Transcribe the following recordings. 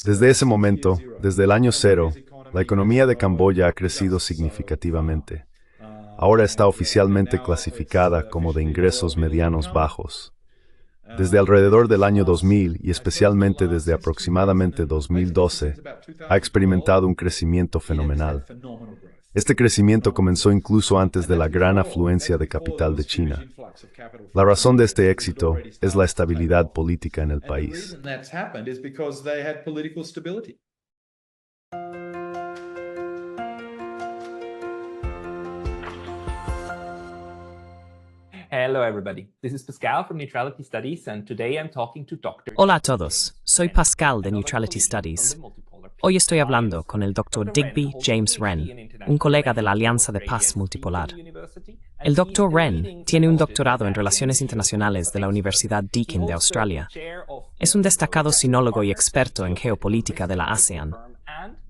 Desde ese momento, desde el año cero, la economía de Camboya ha crecido significativamente. Ahora está oficialmente clasificada como de ingresos medianos bajos. Desde alrededor del año 2000 y especialmente desde aproximadamente 2012, ha experimentado un crecimiento fenomenal. Este crecimiento comenzó incluso antes de la gran afluencia de capital de China. La razón de este éxito es la estabilidad política en el país. Hello everybody, this is Pascal from Neutrality Studies and today I'm talking to Dr. Hola a todos, soy Pascal de Neutrality Studies. Hoy estoy hablando con el Dr. Digby James Wren, un colega de la Alianza de Paz Multipolar. El Dr. Wren tiene un doctorado en Relaciones Internacionales de la Universidad Deakin de Australia. Es un destacado sinólogo y experto en geopolítica de la ASEAN.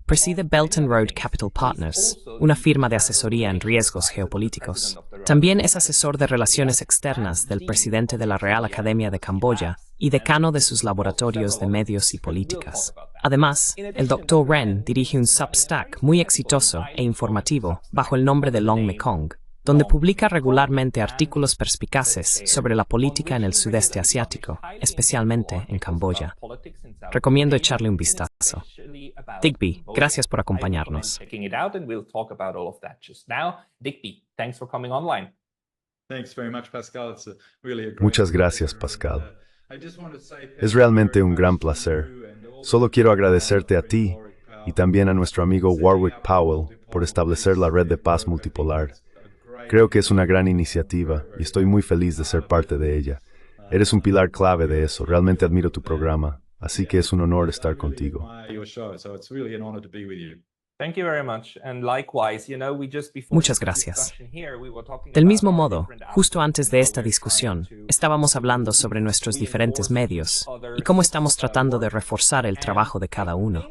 Preside Belt and Road Capital Partners, una firma de asesoría en riesgos geopolíticos. También es asesor de relaciones externas del presidente de la Real Academia de Camboya y decano de sus laboratorios de medios y políticas. Además, el Dr. Wren dirige un Substack muy exitoso e informativo bajo el nombre de Long Mekong, donde publica regularmente artículos perspicaces sobre la política en el sudeste asiático, especialmente en Camboya. Recomiendo echarle un vistazo. Digby, gracias por acompañarnos. Muchas gracias, Pascal. Es realmente un gran placer. Solo quiero agradecerte a ti y también a nuestro amigo Warwick Powell por establecer la red de paz multipolar. Creo que es una gran iniciativa y estoy muy feliz de ser parte de ella. Eres un pilar clave de eso. Realmente admiro tu programa, así que es un honor estar contigo. Muchas gracias. Del mismo modo, justo antes de esta discusión, estábamos hablando sobre nuestros diferentes medios y cómo estamos tratando de reforzar el trabajo de cada uno.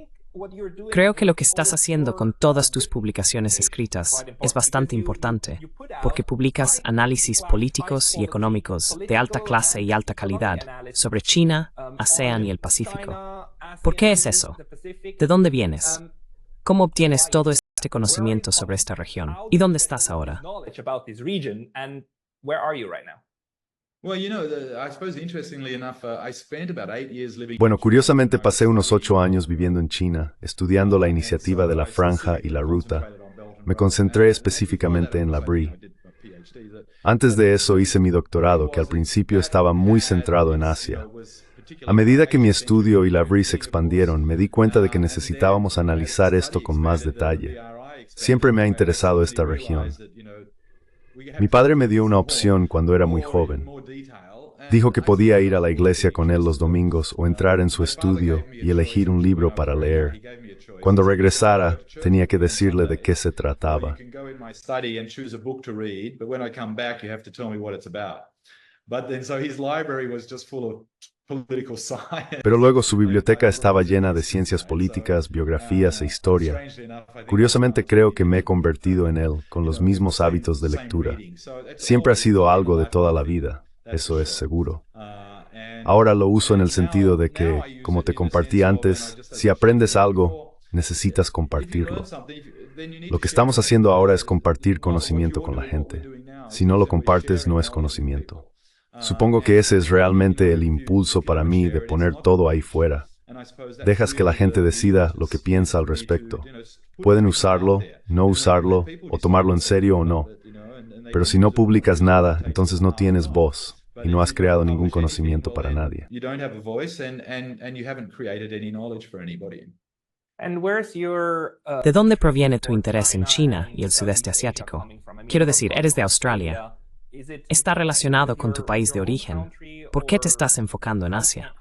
Creo que lo que estás haciendo con todas tus publicaciones escritas es bastante importante, porque publicas análisis políticos y económicos de alta clase y alta calidad sobre China, ASEAN y el Pacífico. ¿Por qué es eso? ¿De dónde vienes? ¿Cómo obtienes todo este conocimiento sobre esta región? ¿Y dónde estás ahora? Bueno, curiosamente pasé unos 8 años viviendo en China, estudiando la iniciativa de la Franja y la Ruta. Me concentré específicamente en la BRI. Antes de eso hice mi doctorado, que al principio estaba muy centrado en Asia. A medida que mi estudio y la BRI se expandieron, me di cuenta de que necesitábamos analizar esto con más detalle. Siempre me ha interesado esta región. Mi padre me dio una opción cuando era muy joven. Dijo que podía ir a la iglesia con él los domingos o entrar en su estudio y elegir un libro para leer. Cuando regresara, tenía que decirle de qué se trataba. Pero luego su biblioteca estaba llena de ciencias políticas, biografías e historia. Curiosamente creo que me he convertido en él con los mismos hábitos de lectura. Siempre ha sido algo de toda la vida, eso es seguro. Ahora lo uso en el sentido de que, como te compartí antes, si aprendes algo, necesitas compartirlo. Lo que estamos haciendo ahora es compartir conocimiento con la gente. Si no lo compartes, no es conocimiento. Supongo que ese es realmente el impulso para mí de poner todo ahí fuera. Dejas que la gente decida lo que piensa al respecto. Pueden usarlo, no usarlo, o tomarlo en serio o no. Pero si no publicas nada, entonces no tienes voz y no has creado ningún conocimiento para nadie. ¿De dónde proviene tu interés en China y el sudeste asiático? Quiero decir, eres de Australia. ¿Está relacionado con tu país de origen? ¿Por qué te estás enfocando en Asia?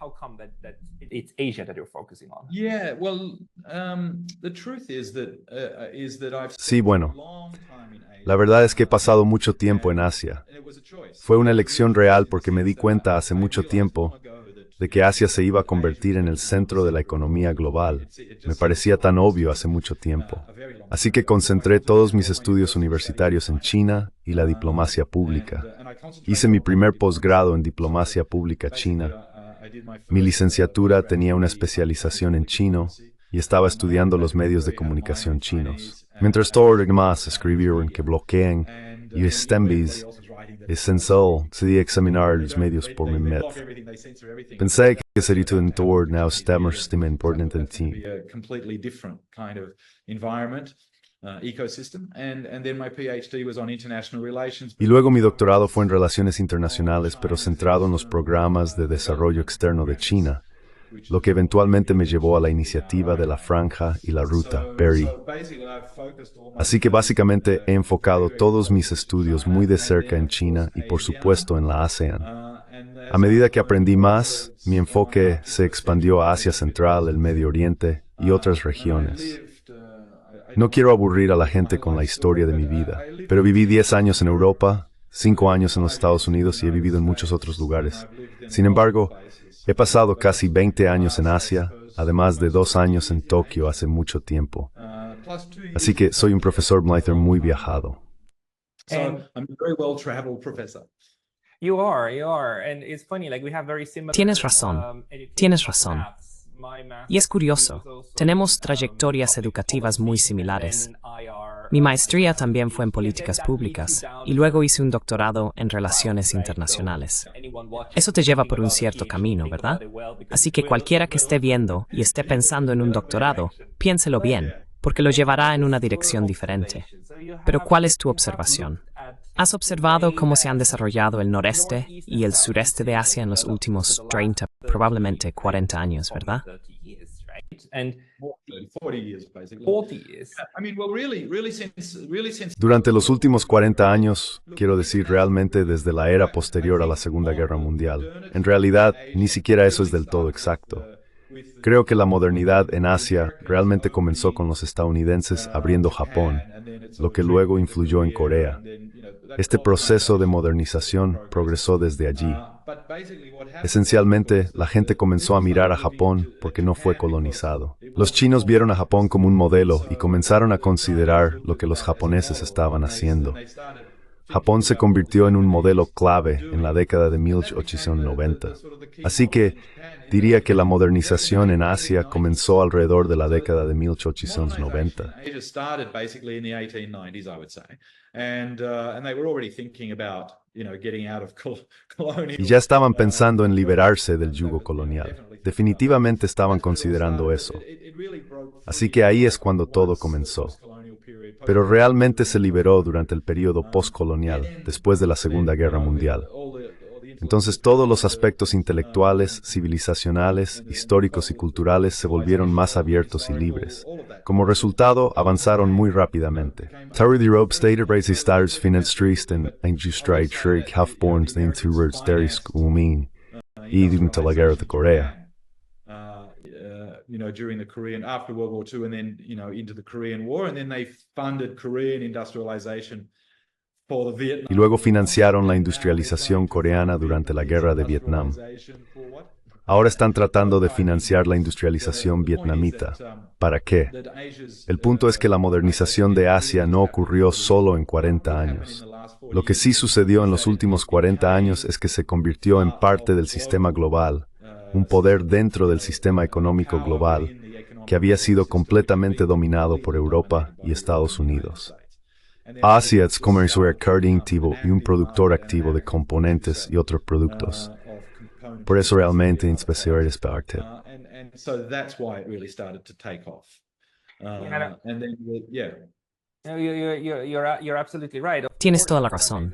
Sí, bueno. La verdad es que he pasado mucho tiempo en Asia. Fue una elección real porque me di cuenta hace mucho tiempo de que Asia se iba a convertir en el centro de la economía global. Me parecía tan obvio hace mucho tiempo. Así que concentré todos mis estudios universitarios en China y la diplomacia pública. Hice mi primer posgrado en diplomacia pública china Mi licenciatura tenía una especialización en chino y estaba estudiando los medios de comunicación chinos. Mientras todo lo demás escribieron que bloquean y Stembis esencial sería examinar los medios por mi método. Pensé que sería un entorno now stemmer importante en ti. Y luego mi doctorado fue en Relaciones Internacionales, pero centrado en los programas de desarrollo externo de China, lo que eventualmente me llevó a la iniciativa de la Franja y la Ruta, BERI. Así que básicamente he enfocado todos mis estudios muy de cerca en China y por supuesto en la ASEAN. A medida que aprendí más, mi enfoque se expandió a Asia Central, el Medio Oriente y otras regiones. No quiero aburrir a la gente con la historia de mi vida, pero viví 10 años en Europa, 5 años en los Estados Unidos y he vivido en muchos otros lugares. Sin embargo, he pasado casi 20 años en Asia, además de 2 años en Tokio hace mucho tiempo. Así que soy un profesor Blyther muy viajado. Tienes razón, tienes razón. Y es curioso, tenemos trayectorias educativas muy similares. Mi maestría también fue en políticas públicas y luego hice un doctorado en relaciones internacionales. Eso te lleva por un cierto camino, ¿verdad? Así que cualquiera que esté viendo y esté pensando en un doctorado, piénselo bien, porque lo llevará en una dirección diferente. Pero ¿cuál es tu observación? ¿Has observado cómo se han desarrollado el noreste y el sureste de Asia en los últimos 30, probablemente 40 años, verdad? Durante los últimos 40 años, quiero decir realmente desde la era posterior a la Segunda Guerra Mundial. En realidad, ni siquiera eso es del todo exacto. Creo que la modernidad en Asia realmente comenzó con los estadounidenses abriendo Japón, lo que luego influyó en Corea. Este proceso de modernización progresó desde allí. Esencialmente, la gente comenzó a mirar a Japón porque no fue colonizado. Los chinos vieron a Japón como un modelo y comenzaron a considerar lo que los japoneses estaban haciendo. Japón se convirtió en un modelo clave en la década de 1890. Así que diría que la modernización en Asia comenzó alrededor de la década de 1890. Y ya estaban pensando en liberarse del yugo colonial. Definitivamente estaban considerando eso. Así que ahí es cuando todo comenzó. Pero realmente se liberó durante el periodo postcolonial, después de la Segunda Guerra Mundial. Entonces todos los aspectos intelectuales, civilizacionales, históricos y culturales se volvieron más abiertos y libres. Como resultado, avanzaron muy rápidamente. Tarry the Rope Stated Race Stars Finanstristen, Einjustreit Schrik Halfborns den Towards Derisk Umin, y durante la Guerra de Corea. During the Korean, after World War II, and then, into the Korean War, and then they funded Korean industrialization for the Vietnam. Y luego financiaron la industrialización coreana durante la Guerra de Vietnam. Ahora están tratando de financiar la industrialización vietnamita. ¿Para qué? El punto es que la modernización de Asia no ocurrió solo en 40 años. Lo que sí sucedió en los últimos 40 años es que se convirtió en parte del sistema global, un poder dentro del sistema económico global que había sido completamente dominado por Europa y Estados Unidos. Asia es comercio activo y un productor activo de componentes y otros productos. Por eso realmente inspeccionar es parte. Tienes toda la razón.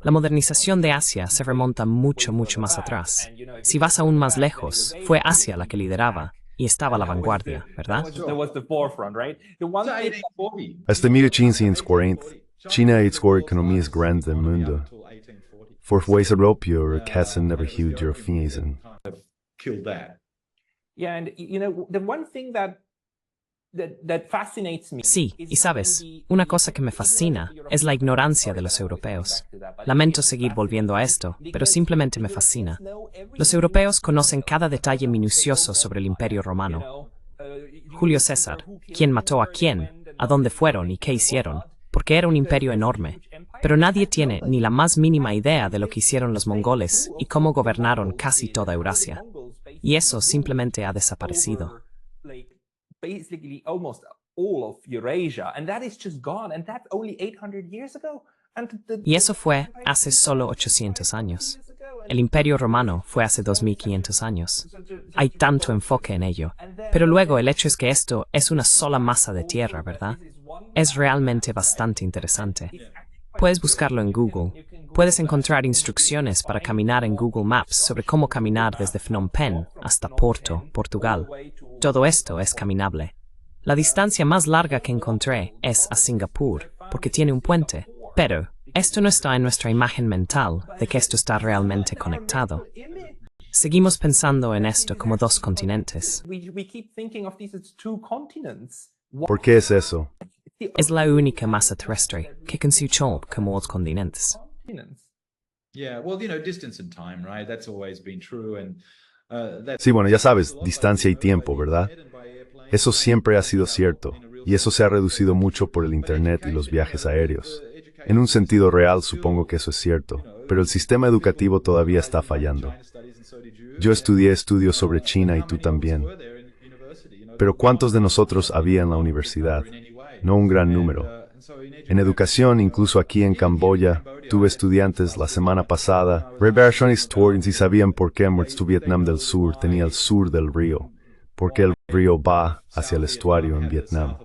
La modernización de Asia se remonta mucho más atrás. Si vas aún más lejos, fue Asia la que lideraba y estaba a la vanguardia, ¿verdad? Hasta 1840, China es la economía más grande del mundo. Por ways europeo, casi never huge European. Sí, y sabes, una cosa que me fascina es la ignorancia de los europeos. Lamento seguir volviendo a esto, pero simplemente me fascina. Los europeos conocen cada detalle minucioso sobre el Imperio Romano. Julio César, quién mató a quién, a dónde fueron y qué hicieron. porque era un imperio enorme, pero nadie tiene ni la más mínima idea de lo que hicieron los mongoles y cómo gobernaron casi toda Eurasia. Y eso simplemente ha desaparecido. Basically almost all of Eurasia, and that is just gone, and that's only 800 years ago. Y eso fue hace solo 800 años. El Imperio Romano fue hace 2500 años. Hay tanto enfoque en ello. Pero luego el hecho es que esto es una sola masa de tierra, ¿verdad? Es realmente bastante interesante. Puedes buscarlo en Google. Puedes encontrar instrucciones para caminar en Google Maps sobre cómo caminar desde Phnom Penh hasta Porto, Portugal. Todo esto es caminable. La distancia más larga que encontré es a Singapur, porque tiene un puente. Pero esto no está en nuestra imagen mental de que esto está realmente conectado. Seguimos pensando en esto como dos continentes. ¿Por qué es eso? Es la única masa terrestre que consideró como dos continentes. Yeah, well, distance and time, right? That's always been true, and Sí, bueno, ya sabes, distancia y tiempo, ¿verdad? Eso siempre ha sido cierto, y eso se ha reducido mucho por el Internet y los viajes aéreos. En un sentido real, supongo que eso es cierto, pero el sistema educativo todavía está fallando. Yo estudié estudios sobre China y tú también. Pero ¿cuántos de nosotros había en la universidad? No un gran número. En educación, incluso aquí en Camboya, tuve estudiantes la semana pasada, y sabían por qué Vietnam del Sur tenía el sur del río, porque el río va hacia el estuario en Vietnam.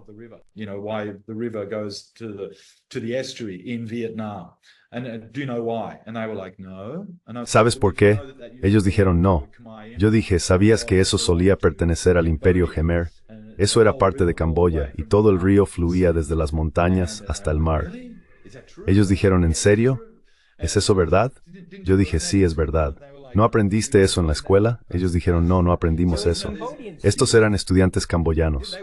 Why the river goes to the estuary in Vietnam. And do you know why? And they were like, no. ¿Sabes por qué? Ellos dijeron no. Yo dije, ¿sabías que eso solía pertenecer al Imperio Khmer? Eso era parte de Camboya y todo el río fluía desde las montañas hasta el mar. Ellos dijeron, ¿en serio? ¿Es eso verdad? Yo dije, sí, es verdad. ¿No aprendiste eso en la escuela? Ellos dijeron, no, no aprendimos eso. Estos eran estudiantes camboyanos.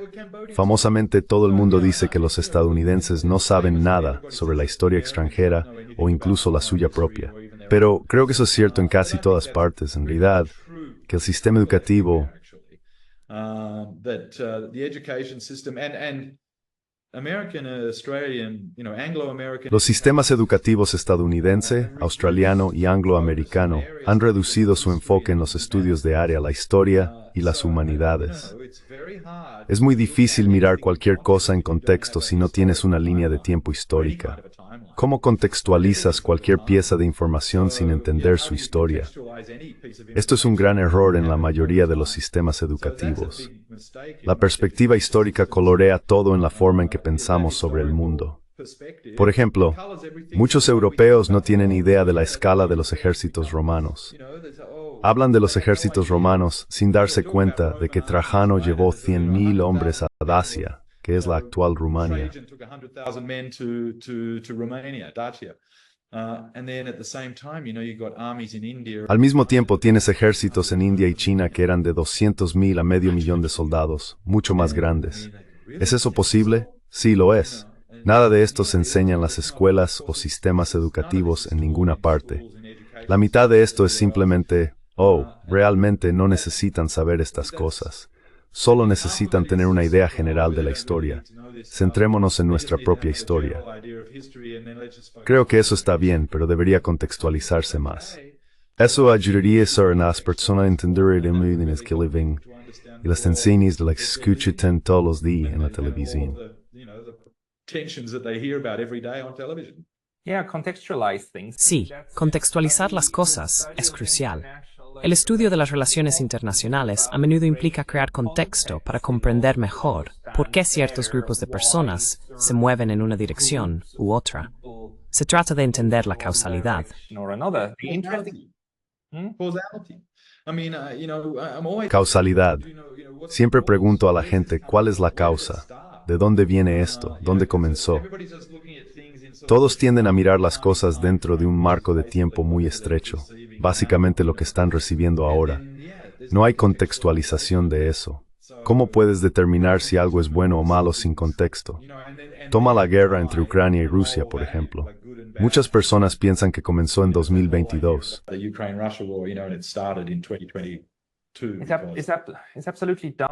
Famosamente, todo el mundo dice que los estadounidenses no saben nada sobre la historia extranjera o incluso la suya propia. Pero creo que eso es cierto en casi todas partes, en realidad, que el sistema educativo Los sistemas educativos estadounidense, australiano y angloamericano han reducido su enfoque en los estudios de área, la historia y las humanidades. Es muy difícil mirar cualquier cosa en contexto si no tienes una línea de tiempo histórica. ¿Cómo contextualizas cualquier pieza de información sin entender su historia? Esto es un gran error en la mayoría de los sistemas educativos. La perspectiva histórica colorea todo en la forma en que pensamos sobre el mundo. Por ejemplo, muchos europeos no tienen idea de la escala de los ejércitos romanos. Hablan de los ejércitos romanos sin darse cuenta de que Trajano llevó 100,000 hombres a Dacia, que es la actual Rumania. Al mismo tiempo tienes ejércitos en India y China que eran de 200,000 a 500,000 de soldados, mucho más grandes. ¿Es eso posible? Sí, lo es. Nada de esto se enseña en las escuelas o sistemas educativos en ninguna parte. La mitad de esto es simplemente, realmente no necesitan saber estas cosas. Solo necesitan tener una idea general de la historia. Centrémonos en nuestra propia historia. Creo que eso está bien, pero debería contextualizarse más. Eso ayudaría a las personas a entender el mundo en el que viven y las enseñas de las que escuchan todos los días en la televisión. Sí, contextualizar las cosas es crucial. El estudio de las relaciones internacionales a menudo implica crear contexto para comprender mejor por qué ciertos grupos de personas se mueven en una dirección u otra. Se trata de entender la causalidad. Causalidad. Siempre pregunto a la gente, ¿cuál es la causa? ¿De dónde viene esto? ¿Dónde comenzó? Todos tienden a mirar las cosas dentro de un marco de tiempo muy estrecho, básicamente lo que están recibiendo ahora. No hay contextualización de eso. ¿Cómo puedes determinar si algo es bueno o malo sin contexto? Toma la guerra entre Ucrania y Rusia, por ejemplo. Muchas personas piensan que comenzó en 2022. too.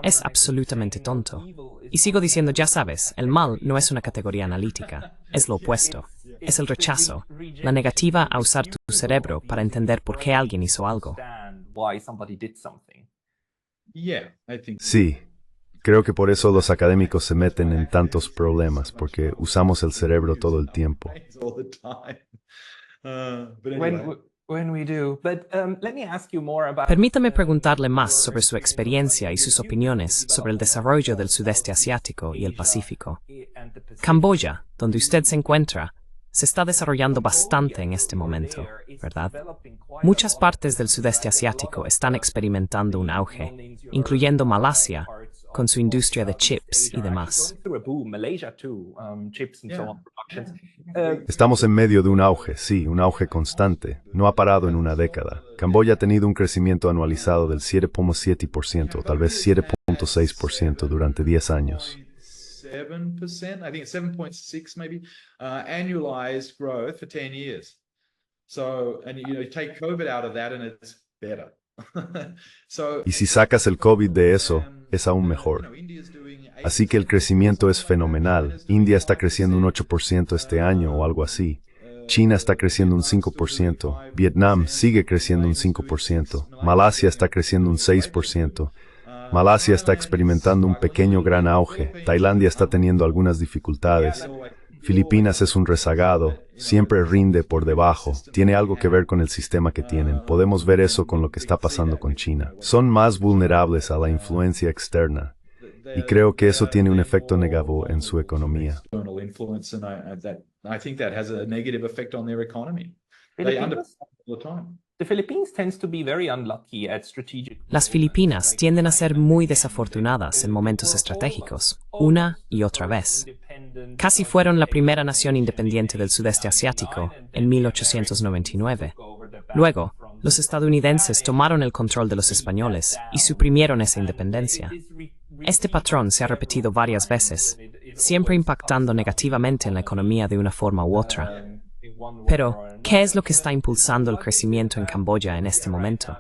Es absolutamente tonto. Y sigo diciendo, ya sabes, el mal no es una categoría analítica, es lo opuesto. Es el rechazo, la negativa a usar tu cerebro para entender por qué alguien hizo algo. Sí, creo que por eso los académicos se meten en tantos problemas, porque usamos el cerebro todo el tiempo. Permítame preguntarle más sobre su experiencia y sus opiniones sobre el desarrollo del sudeste asiático y el Pacífico. Camboya, donde usted se encuentra, se está desarrollando bastante en este momento, ¿verdad? Muchas partes del sudeste asiático están experimentando un auge, incluyendo Malasia, con su industria de chips y demás. Estamos en medio de un auge, sí, un auge constante. No ha parado en una década. Camboya ha tenido un crecimiento anualizado del 7,7%, tal vez 7,6% durante 10 años. 7%, I think it's 7.6 maybe, annualized growth for 10 years. So, and take COVID out of that and it's better. Y si sacas el COVID de eso, es aún mejor. Así que el crecimiento es fenomenal. India está creciendo un 8% este año o algo así. China está creciendo un 5%. Vietnam sigue creciendo un 5%. Malasia está creciendo un 6%. Malasia está experimentando un pequeño gran auge. Tailandia está teniendo algunas dificultades. Filipinas es un rezagado. Siempre rinde por debajo. Tiene algo que ver con el sistema que tienen. Podemos ver eso con lo que está pasando con China. Son más vulnerables a la influencia externa. Y creo que eso tiene un efecto negativo en su economía. Las Filipinas tienden a ser muy desafortunadas en momentos estratégicos, una y otra vez. Casi fueron la primera nación independiente del sudeste asiático en 1899. Luego, los estadounidenses tomaron el control de los españoles y suprimieron esa independencia. Este patrón se ha repetido varias veces, siempre impactando negativamente en la economía de una forma u otra. Pero, ¿qué es lo que está impulsando el crecimiento en Camboya en este momento?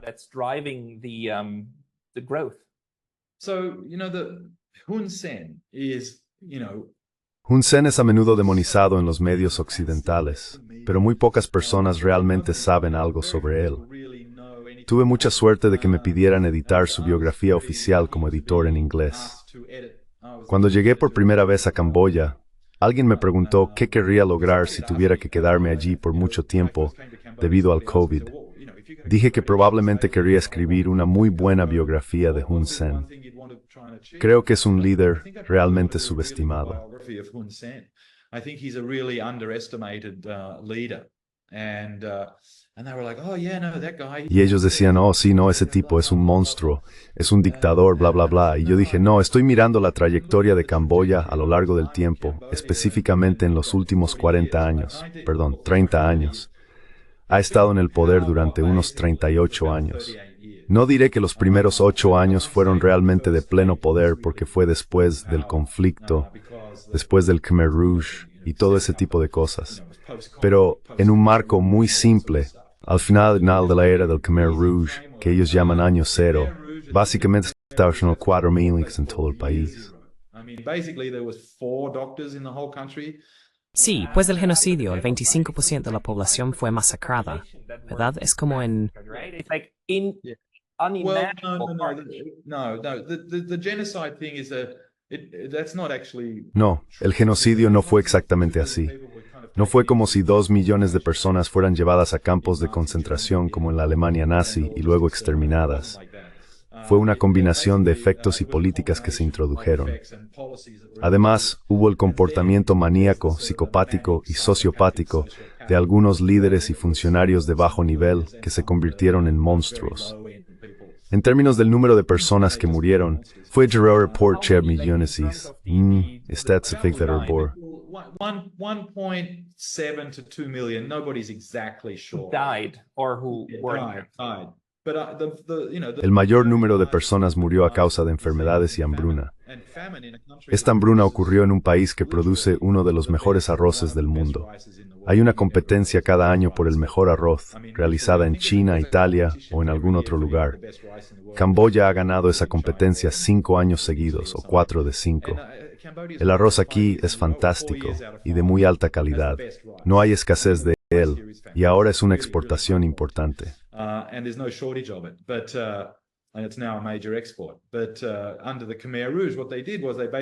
Hun Sen es a menudo demonizado en los medios occidentales, pero muy pocas personas realmente saben algo sobre él. Tuve mucha suerte de que me pidieran editar su biografía oficial como editor en inglés. Cuando llegué por primera vez a Camboya, alguien me preguntó qué querría lograr si tuviera que quedarme allí por mucho tiempo debido al COVID. Dije que probablemente querría escribir una muy buena biografía de Hun Sen. Creo que es un líder realmente subestimado. Y ellos decían, oh, sí, no, ese tipo es un monstruo, es un dictador, bla, bla, bla. Y yo dije, no, estoy mirando la trayectoria de Camboya a lo largo del tiempo, específicamente en los últimos 30 años. Ha estado en el poder durante unos 38 años. No diré que los primeros 8 años fueron realmente de pleno poder porque fue después del conflicto, después del Khmer Rouge y todo ese tipo de cosas. Pero en un marco muy simple, al final de la era del Khmer Rouge, que ellos llaman año cero, básicamente estaban 4 médicos en todo el país. Sí, pues del genocidio, el 25% de la población fue masacrada, ¿verdad? Es como en... No, el genocidio no fue exactamente así. No fue como si 2 millones de personas fueran llevadas a campos de concentración como en la Alemania nazi y luego exterminadas. Fue una combinación de efectos y políticas que se introdujeron. Además, hubo el comportamiento maníaco, psicopático y sociopático de algunos líderes y funcionarios de bajo nivel que se convirtieron en monstruos. En términos del número de personas que murieron, fue Gerard por millones stats bor. 1.7 to 2 million, nobody's exactly sure. Died or who were Died. But El mayor número de personas murió a causa de enfermedades y hambruna. Esta hambruna ocurrió en un país que produce uno de los mejores arroces del mundo. Hay una competencia cada año por el mejor arroz, realizada en China, Italia o en algún otro lugar. Camboya ha ganado esa competencia 5 años seguidos, o 4 de 5. El arroz aquí es fantástico y de muy alta calidad. No hay escasez de él, y ahora es una exportación importante.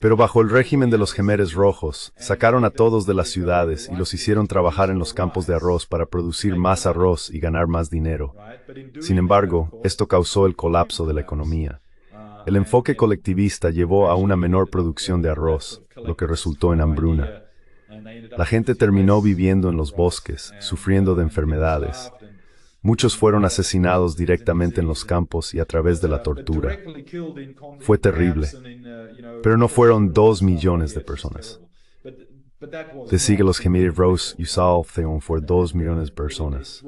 Pero bajo el régimen de los Jemeres Rojos, sacaron a todos de las ciudades y los hicieron trabajar en los campos de arroz para producir más arroz y ganar más dinero. Sin embargo, esto causó el colapso de la economía. El enfoque colectivista llevó a una menor producción de arroz, lo que resultó en hambruna. La gente terminó viviendo en los bosques, sufriendo de enfermedades. Muchos fueron asesinados directamente en los campos y a través de la tortura. Fue terrible, pero no fueron 2 millones de personas. Decir que los Khmer Rouge usaron fue 2 millones de personas.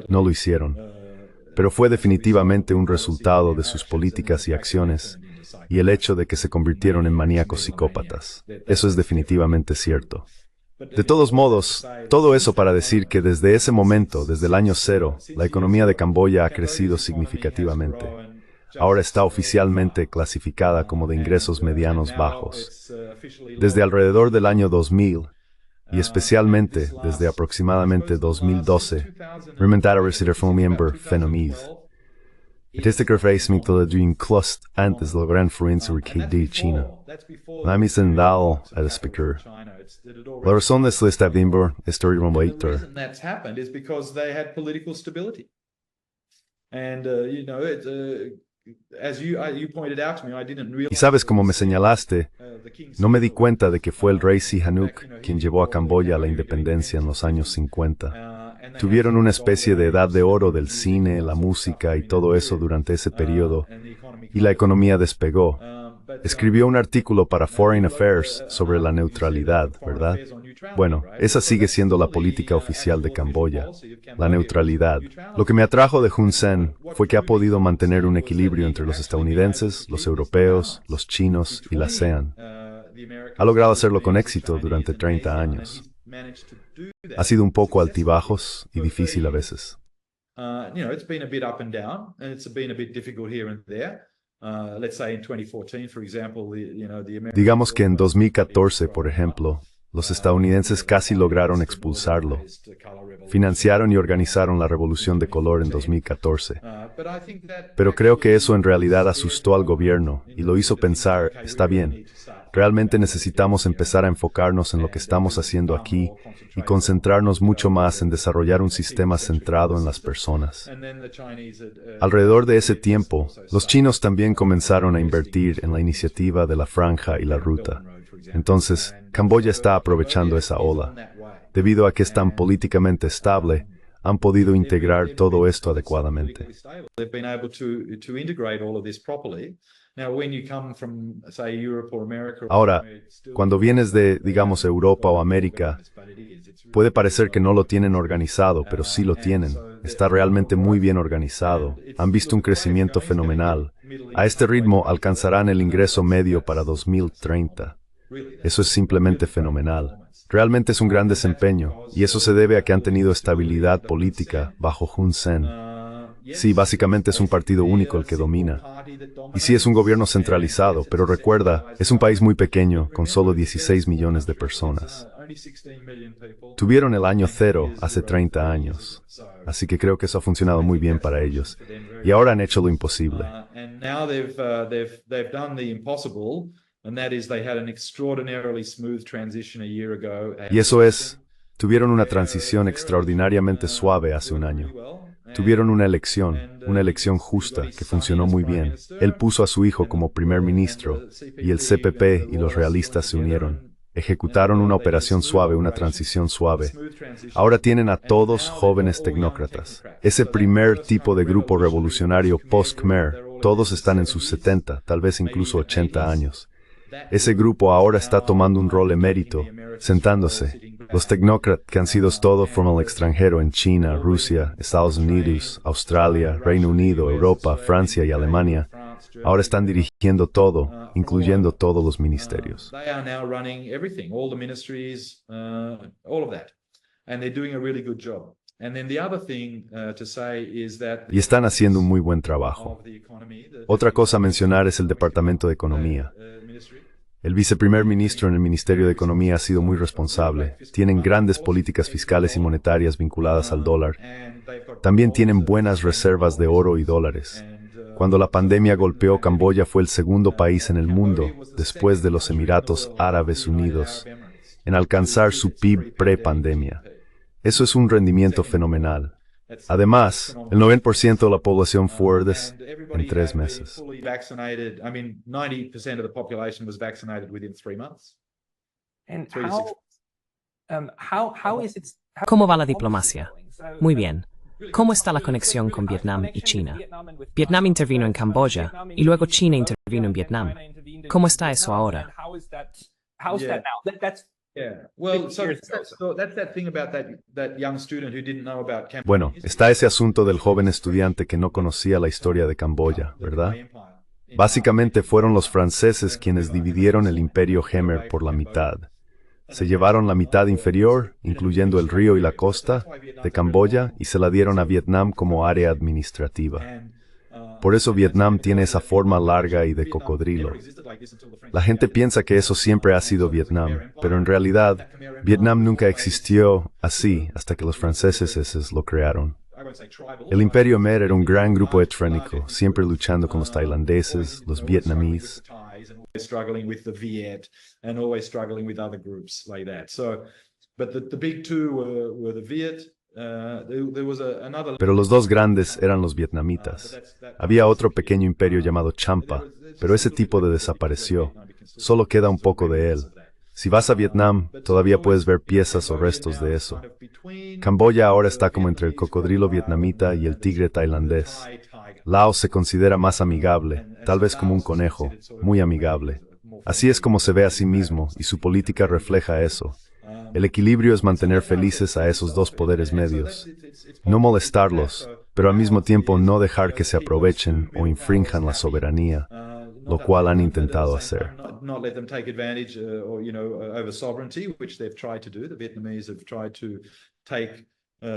No lo hicieron, pero fue definitivamente un resultado de sus políticas y acciones, y el hecho de que se convirtieron en maníacos psicópatas. Eso es definitivamente cierto. De todos modos, todo eso para decir que desde ese momento, desde el año 0, la economía de Camboya ha crecido significativamente. Ahora está oficialmente clasificada como de ingresos medianos bajos. Desde alrededor del año 2000, y especialmente desde aproximadamente 2012, remontar a recibir un miembro fenomenal. Este crecimiento de inclust antes de la gran influencia de China. La misión dado al speaker. La razón de este miembro es el remotor. That's happened is because they had political stability. And as you pointed out to me, I didn't realize. Y sabes, como me señalaste, no me di cuenta de que fue el rey Sihanouk quien llevó a Camboya a la independencia en los años 50. Tuvieron una especie de edad de oro del cine, la música y todo eso durante ese periodo, y la economía despegó. Escribió un artículo para Foreign Affairs sobre la neutralidad, ¿verdad? Bueno, esa sigue siendo la política oficial de Camboya, la neutralidad. Lo que me atrajo de Hun Sen fue que ha podido mantener un equilibrio entre los estadounidenses, los europeos, los chinos y la ASEAN. Ha logrado hacerlo con éxito durante 30 años. Ha sido un poco altibajos y difícil a veces. It's been a bit up and down, and it's been a bit difficult here and there. Let's say in 2014, for example, Digamos que en 2014, por ejemplo, los estadounidenses casi lograron expulsarlo. Financiaron y organizaron la Revolución de Color en 2014. Pero creo que eso en realidad asustó al gobierno y lo hizo pensar, está bien, realmente necesitamos empezar a enfocarnos en lo que estamos haciendo aquí y concentrarnos mucho más en desarrollar un sistema centrado en las personas. Alrededor de ese tiempo, los chinos también comenzaron a invertir en la iniciativa de la Franja y la Ruta. Entonces, Camboya está aprovechando esa ola. Debido a que es tan políticamente estable, han podido integrar todo esto adecuadamente. Ahora, cuando vienes de, digamos, Europa o América, puede parecer que no lo tienen organizado, pero sí lo tienen. Está realmente muy bien organizado. Han visto un crecimiento fenomenal. A este ritmo alcanzarán el ingreso medio para 2030. Eso es simplemente fenomenal. Realmente es un gran desempeño, y eso se debe a que han tenido estabilidad política bajo Hun Sen. Sí, básicamente es un partido único el que domina. Y sí es un gobierno centralizado, pero recuerda, es un país muy pequeño, con solo 16 millones de personas. Tuvieron el año 0 hace 30 años, así que creo que eso ha funcionado muy bien para ellos. Y ahora han hecho lo imposible. Y eso es, tuvieron una transición extraordinariamente suave hace un año. Tuvieron una elección justa, que funcionó muy bien. Él puso a su hijo como primer ministro, y el CPP y los realistas se unieron. Ejecutaron una operación suave, una transición suave. Ahora tienen a todos jóvenes tecnócratas. Ese primer tipo de grupo revolucionario post-Khmer, todos están en sus 70, tal vez incluso 80 años. Ese grupo ahora está tomando un rol emérito, sentándose, Los tecnócratas que han sido todo fueron al extranjero en China, Rusia, Estados Unidos, Australia, Reino Unido, Europa, Francia y Alemania. Ahora están dirigiendo todo, incluyendo todos los ministerios. They are now running everything, all the ministries, all of that. And they're doing a really good job. And then the other thing to say is that Y están haciendo un muy buen trabajo. of the economy, Otra cosa a mencionar es el Departamento de Economía. ministry. El viceprimer ministro en el Ministerio de Economía ha sido muy responsable. Tienen grandes políticas fiscales y monetarias vinculadas al dólar. And they've got También tienen buenas reservas de oro y dólares. Cuando la pandemia golpeó, Camboya fue el segundo país en el mundo, después de los Emiratos Árabes Unidos, en alcanzar su PIB pre-pandemia. Eso es un rendimiento fenomenal. Además, el 90% de la población fue en 3 meses. fully vaccinated. I mean, 90% of the population was vaccinated within 3 months. And 3 to 6 how is it? ¿Cómo va la diplomacia? Muy bien. ¿Cómo está la conexión con Vietnam y China? Vietnam intervino en Camboya y luego China intervino en Vietnam. ¿Cómo está eso ahora? How's Yeah. that now? That's Yeah. Well, 50 years ago, so that's that thing about that young student who didn't know about Cambodia. Bueno, está ese asunto del joven estudiante que no conocía la historia de Camboya, ¿verdad? Básicamente fueron los franceses quienes dividieron el imperio Khmer por la mitad. Se llevaron la mitad inferior, incluyendo el río y la costa, de Camboya y se la dieron a Vietnam como área administrativa. Por eso Vietnam tiene esa forma larga y de cocodrilo. La gente piensa que eso siempre ha sido Vietnam, pero en realidad, Vietnam nunca existió así hasta que los franceses lo crearon. El imperio Khmer era un gran grupo étnico, siempre luchando con los tailandeses, los vietnamíes. Struggling with the Viet and always struggling with other groups like that. So, but the big two were the Viet. There was another. Pero los dos grandes eran los vietnamitas. Había otro pequeño imperio llamado Champa, pero ese tipo desapareció. Solo queda un poco de él. Si vas a Vietnam, todavía puedes ver piezas o restos de eso. Camboya ahora está como entre el cocodrilo vietnamita y el tigre tailandés. Laos se considera más amigable, tal vez como un conejo, muy amigable. Así es como se ve a sí mismo, y su política refleja eso. El equilibrio es mantener felices a esos dos poderes medios. No molestarlos, pero al mismo tiempo no dejar que se aprovechen o infrinjan la soberanía, lo cual han intentado hacer. Not let them take advantage or over sovereignty, which they've tried to do. The Vietnamese have tried to take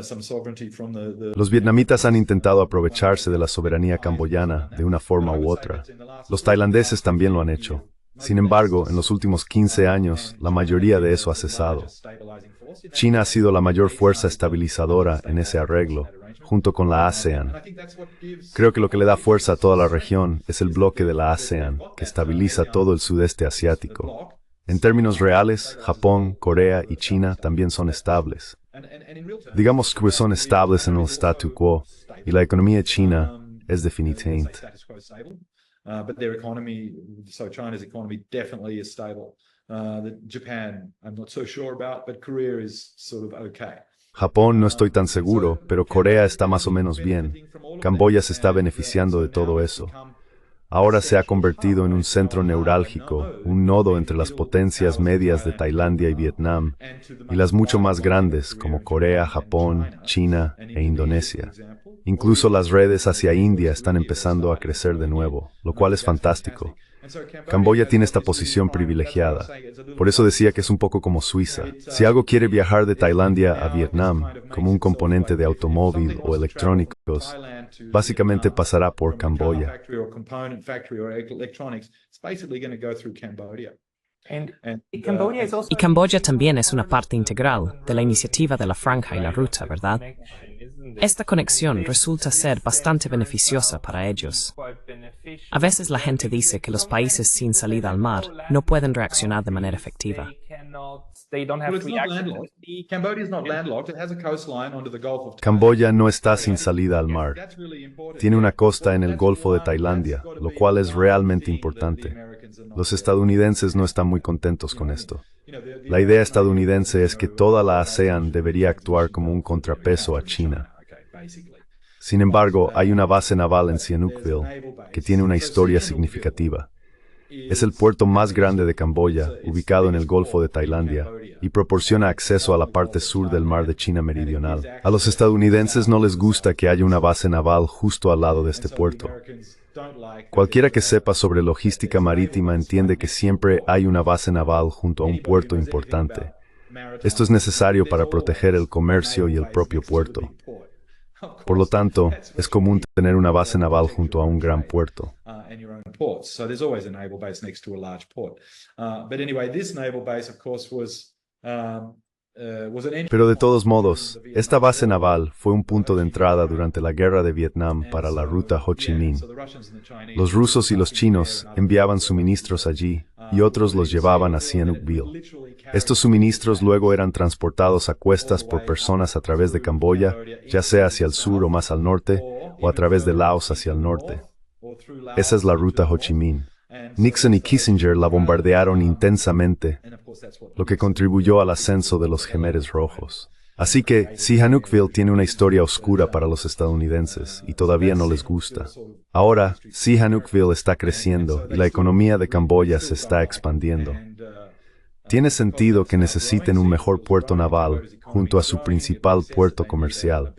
some sovereignty from the Los vietnamitas han intentado aprovecharse de la soberanía camboyana de una forma u otra. Los tailandeses también lo han hecho. Sin embargo, en los últimos 15 años, la mayoría de eso ha cesado. China ha sido la mayor fuerza estabilizadora en ese arreglo, junto con la ASEAN. Creo que lo que le da fuerza a toda la región es el bloque de la ASEAN, que estabiliza todo el sudeste asiático. En términos reales, Japón, Corea y China también son estables. Digamos que son estables en el statu quo, y la economía china es definitivamente. But their economy, so China's economy definitely is stable. Japan, I'm not so sure about, but Korea is sort of okay. Japón no estoy tan seguro, pero Corea está más o menos bien. Camboya se está beneficiando de todo eso. Ahora se ha convertido en un centro neurálgico, un nodo entre las potencias medias de Tailandia y Vietnam, y las mucho más grandes como Corea, Japón, China e Indonesia. Incluso las redes hacia India están empezando a crecer de nuevo, lo cual es fantástico. Camboya tiene esta posición privilegiada. Por eso decía que es un poco como Suiza. Si algo quiere viajar de Tailandia a Vietnam, como un componente de automóvil o electrónicos, básicamente pasará por Camboya. Y Camboya también es una parte integral de la iniciativa de la Franja y la Ruta, ¿verdad? Esta conexión resulta ser bastante beneficiosa para ellos. A veces la gente dice que los países sin salida al mar no pueden reaccionar de manera efectiva. Camboya no está sin salida al mar. Tiene una costa en el Golfo de Tailandia, lo cual es realmente importante. Los estadounidenses no están muy contentos con esto. La idea estadounidense es que toda la ASEAN debería actuar como un contrapeso a China. Sin embargo, hay una base naval en Sihanoukville que tiene una historia significativa. Es el puerto más grande de Camboya, ubicado en el Golfo de Tailandia, y proporciona acceso a la parte sur del Mar de China Meridional. A los estadounidenses no les gusta que haya una base naval justo al lado de este puerto. Cualquiera que sepa sobre logística marítima entiende que siempre hay una base naval junto a un puerto importante. Esto es necesario para proteger el comercio y el propio puerto. Por lo tanto, es común tener una base naval junto a un gran puerto. Pero de todos modos, esta base naval fue un punto de entrada durante la Guerra de Vietnam para la ruta Ho Chi Minh. Los rusos y los chinos enviaban suministros allí y otros los llevaban a Sihanoukville. Estos suministros luego eran transportados a cuestas por personas a través de Camboya, ya sea hacia el sur o más al norte, o a través de Laos hacia el norte. Esa es la ruta Ho Chi Minh. Nixon y Kissinger la bombardearon intensamente, lo que contribuyó al ascenso de los Jemeres Rojos. Así que Sihanoukville tiene una historia oscura para los estadounidenses y todavía no les gusta. Ahora, Sihanoukville está creciendo y la economía de Camboya se está expandiendo. Tiene sentido que necesiten un mejor puerto naval junto a su principal puerto comercial.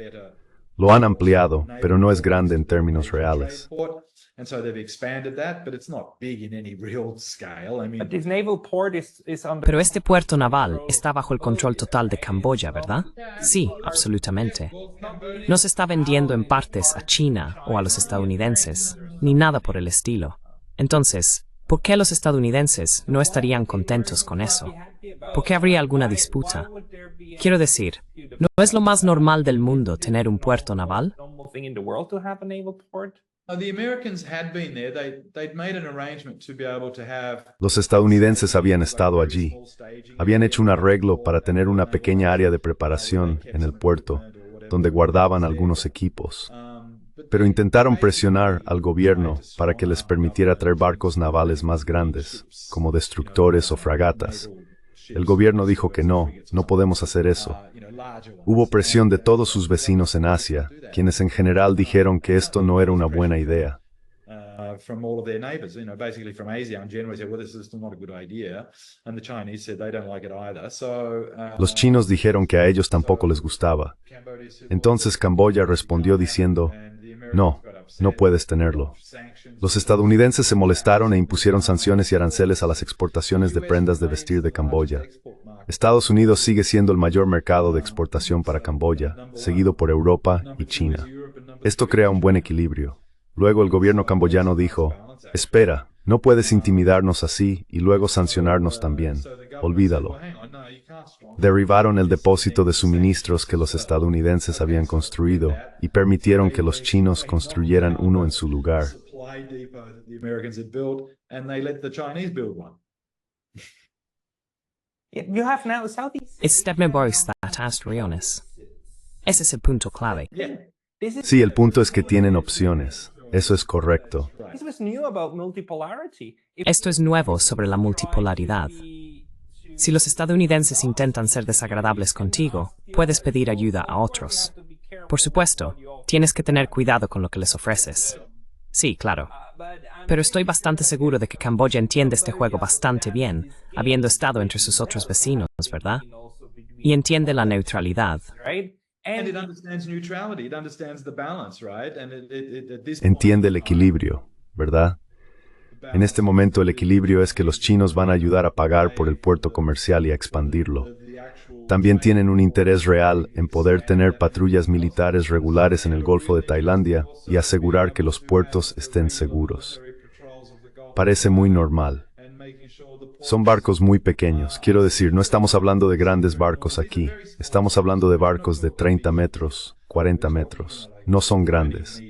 Lo han ampliado, pero no es grande en términos reales. Pero este puerto naval está bajo el control total de Camboya, ¿verdad? Sí, absolutamente. No se está vendiendo en partes a China o a los estadounidenses, ni nada por el estilo. Entonces, ¿por qué los estadounidenses no estarían contentos con eso? ¿Por qué habría alguna disputa? Quiero decir, ¿no es lo más normal del mundo tener un puerto naval? Los estadounidenses habían estado allí. Habían hecho un arreglo para tener una pequeña área de preparación en el puerto, donde guardaban algunos equipos. Pero intentaron presionar al gobierno para que les permitiera traer barcos navales más grandes, como destructores o fragatas. El gobierno dijo que no podemos hacer eso. Hubo presión de todos sus vecinos en Asia, quienes en general dijeron que esto no era una buena idea. Los chinos dijeron que a ellos tampoco les gustaba. Entonces Camboya respondió diciendo, no puedes tenerlo. Los estadounidenses se molestaron e impusieron sanciones y aranceles a las exportaciones de prendas de vestir de Camboya. Estados Unidos sigue siendo el mayor mercado de exportación para Camboya, seguido por Europa y China. Esto crea un buen equilibrio. Luego el gobierno camboyano dijo, espera, no puedes intimidarnos así y luego sancionarnos también. Olvídalo. Derribaron el depósito de suministros que los estadounidenses habían construido y permitieron que los chinos construyeran uno en su lugar. Es Stephen Boris that asked Riones. Ese es el punto clave. Sí, el punto es que tienen opciones. Eso es correcto. Esto es nuevo sobre la multipolaridad. Si los estadounidenses intentan ser desagradables contigo, puedes pedir ayuda a otros. Por supuesto, tienes que tener cuidado con lo que les ofreces. Sí, claro. Pero estoy bastante seguro de que Camboya entiende este juego bastante bien, habiendo estado entre sus otros vecinos, ¿verdad? Y entiende la neutralidad. Entiende el equilibrio, ¿verdad? En este momento el equilibrio es que los chinos van a ayudar a pagar por el puerto comercial y a expandirlo. También tienen un interés real en poder tener patrullas militares regulares en el Golfo de Tailandia y asegurar que los puertos estén seguros. Parece muy normal. Son barcos muy pequeños, quiero decir, no estamos hablando de grandes barcos aquí. Estamos hablando de barcos de 30 metros, 40 metros. No son grandes.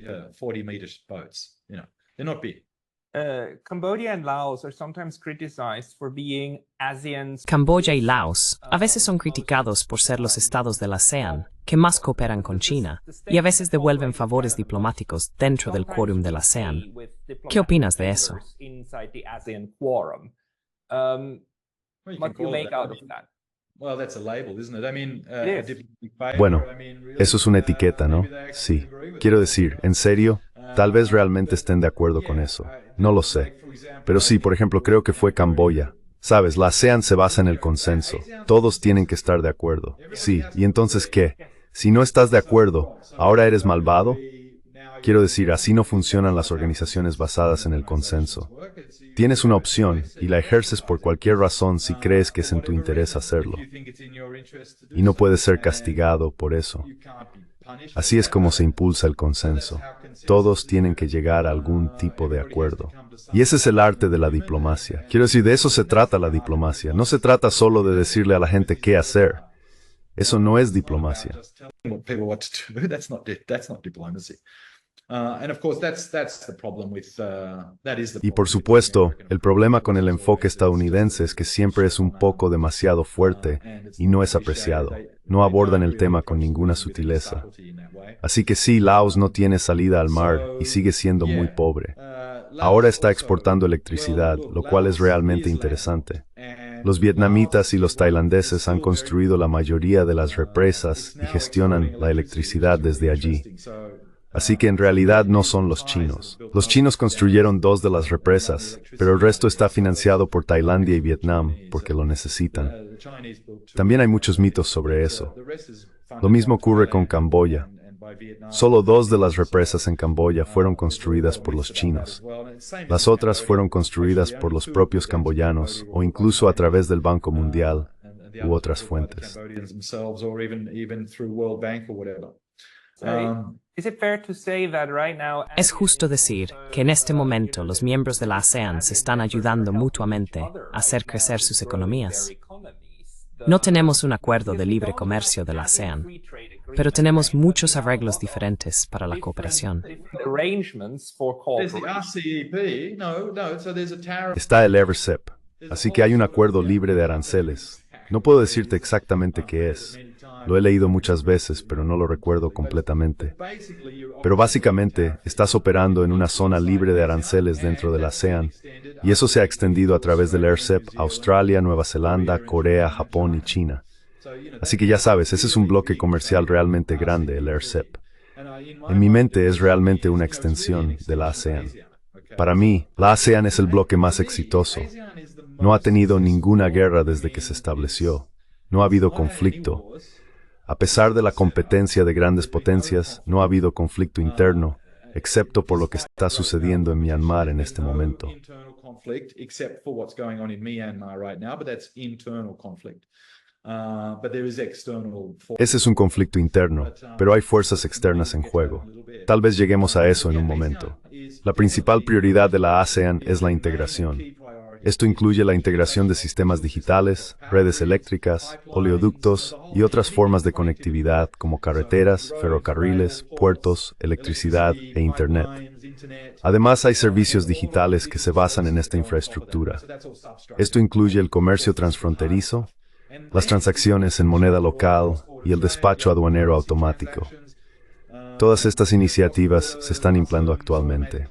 Camboya y Laos a veces son criticados por ser los estados de la ASEAN que más cooperan con China y a veces devuelven favores diplomáticos dentro del quórum de la ASEAN. ¿Qué opinas de eso? Bueno, eso es una etiqueta, ¿no? Sí. Quiero decir, en serio, tal vez realmente estén de acuerdo con eso. No lo sé. Pero sí, por ejemplo, creo que fue Camboya. Sabes, la ASEAN se basa en el consenso. Todos tienen que estar de acuerdo. Sí, ¿y entonces qué? Si no estás de acuerdo, ¿ahora eres malvado? Quiero decir, así no funcionan las organizaciones basadas en el consenso. Tienes una opción y la ejerces por cualquier razón si crees que es en tu interés hacerlo. Y no puedes ser castigado por eso. Así es como se impulsa el consenso. Todos tienen que llegar a algún tipo de acuerdo. Y ese es el arte de la diplomacia. Quiero decir, de eso se trata la diplomacia. No se trata solo de decirle a la gente qué hacer. Eso no es diplomacia. Y por supuesto, el problema con el enfoque estadounidense es que siempre es un poco demasiado fuerte y no es apreciado. No abordan el tema con ninguna sutileza. Así que sí, Laos no tiene salida al mar y sigue siendo muy pobre. Ahora está exportando electricidad, lo cual es realmente interesante. Los vietnamitas y los tailandeses han construido la mayoría de las represas y gestionan la electricidad desde allí. Así que en realidad no son los chinos. Los chinos construyeron 2 de las represas, pero el resto está financiado por Tailandia y Vietnam porque lo necesitan. También hay muchos mitos sobre eso. Lo mismo ocurre con Camboya. Solo 2 de las represas en Camboya fueron construidas por los chinos. Las otras fueron construidas por los propios camboyanos o incluso a través del Banco Mundial u otras fuentes. Es justo decir que en este momento los miembros de la ASEAN se están ayudando mutuamente a hacer crecer sus economías. No tenemos un acuerdo de libre comercio de la ASEAN, pero tenemos muchos arreglos diferentes para la cooperación. Está el RCEP, así que hay un acuerdo libre de aranceles. No puedo decirte exactamente qué es. Lo he leído muchas veces, pero no lo recuerdo completamente. Pero básicamente, estás operando en una zona libre de aranceles dentro de la ASEAN, y eso se ha extendido a través del RCEP a Australia, Nueva Zelanda, Corea, Japón y China. Así que ya sabes, ese es un bloque comercial realmente grande, el RCEP. En mi mente es realmente una extensión de la ASEAN. Para mí, la ASEAN es el bloque más exitoso. No ha tenido ninguna guerra desde que se estableció. No ha habido conflicto. A pesar de la competencia de grandes potencias, no ha habido conflicto interno, excepto por lo que está sucediendo en Myanmar en este momento. Ese es un conflicto interno, pero hay fuerzas externas en juego. Tal vez lleguemos a eso en un momento. La principal prioridad de la ASEAN es la integración. Esto incluye la integración de sistemas digitales, redes eléctricas, oleoductos y otras formas de conectividad como carreteras, ferrocarriles, puertos, electricidad e Internet. Además, hay servicios digitales que se basan en esta infraestructura. Esto incluye el comercio transfronterizo, las transacciones en moneda local y el despacho aduanero automático. Todas estas iniciativas se están implantando actualmente.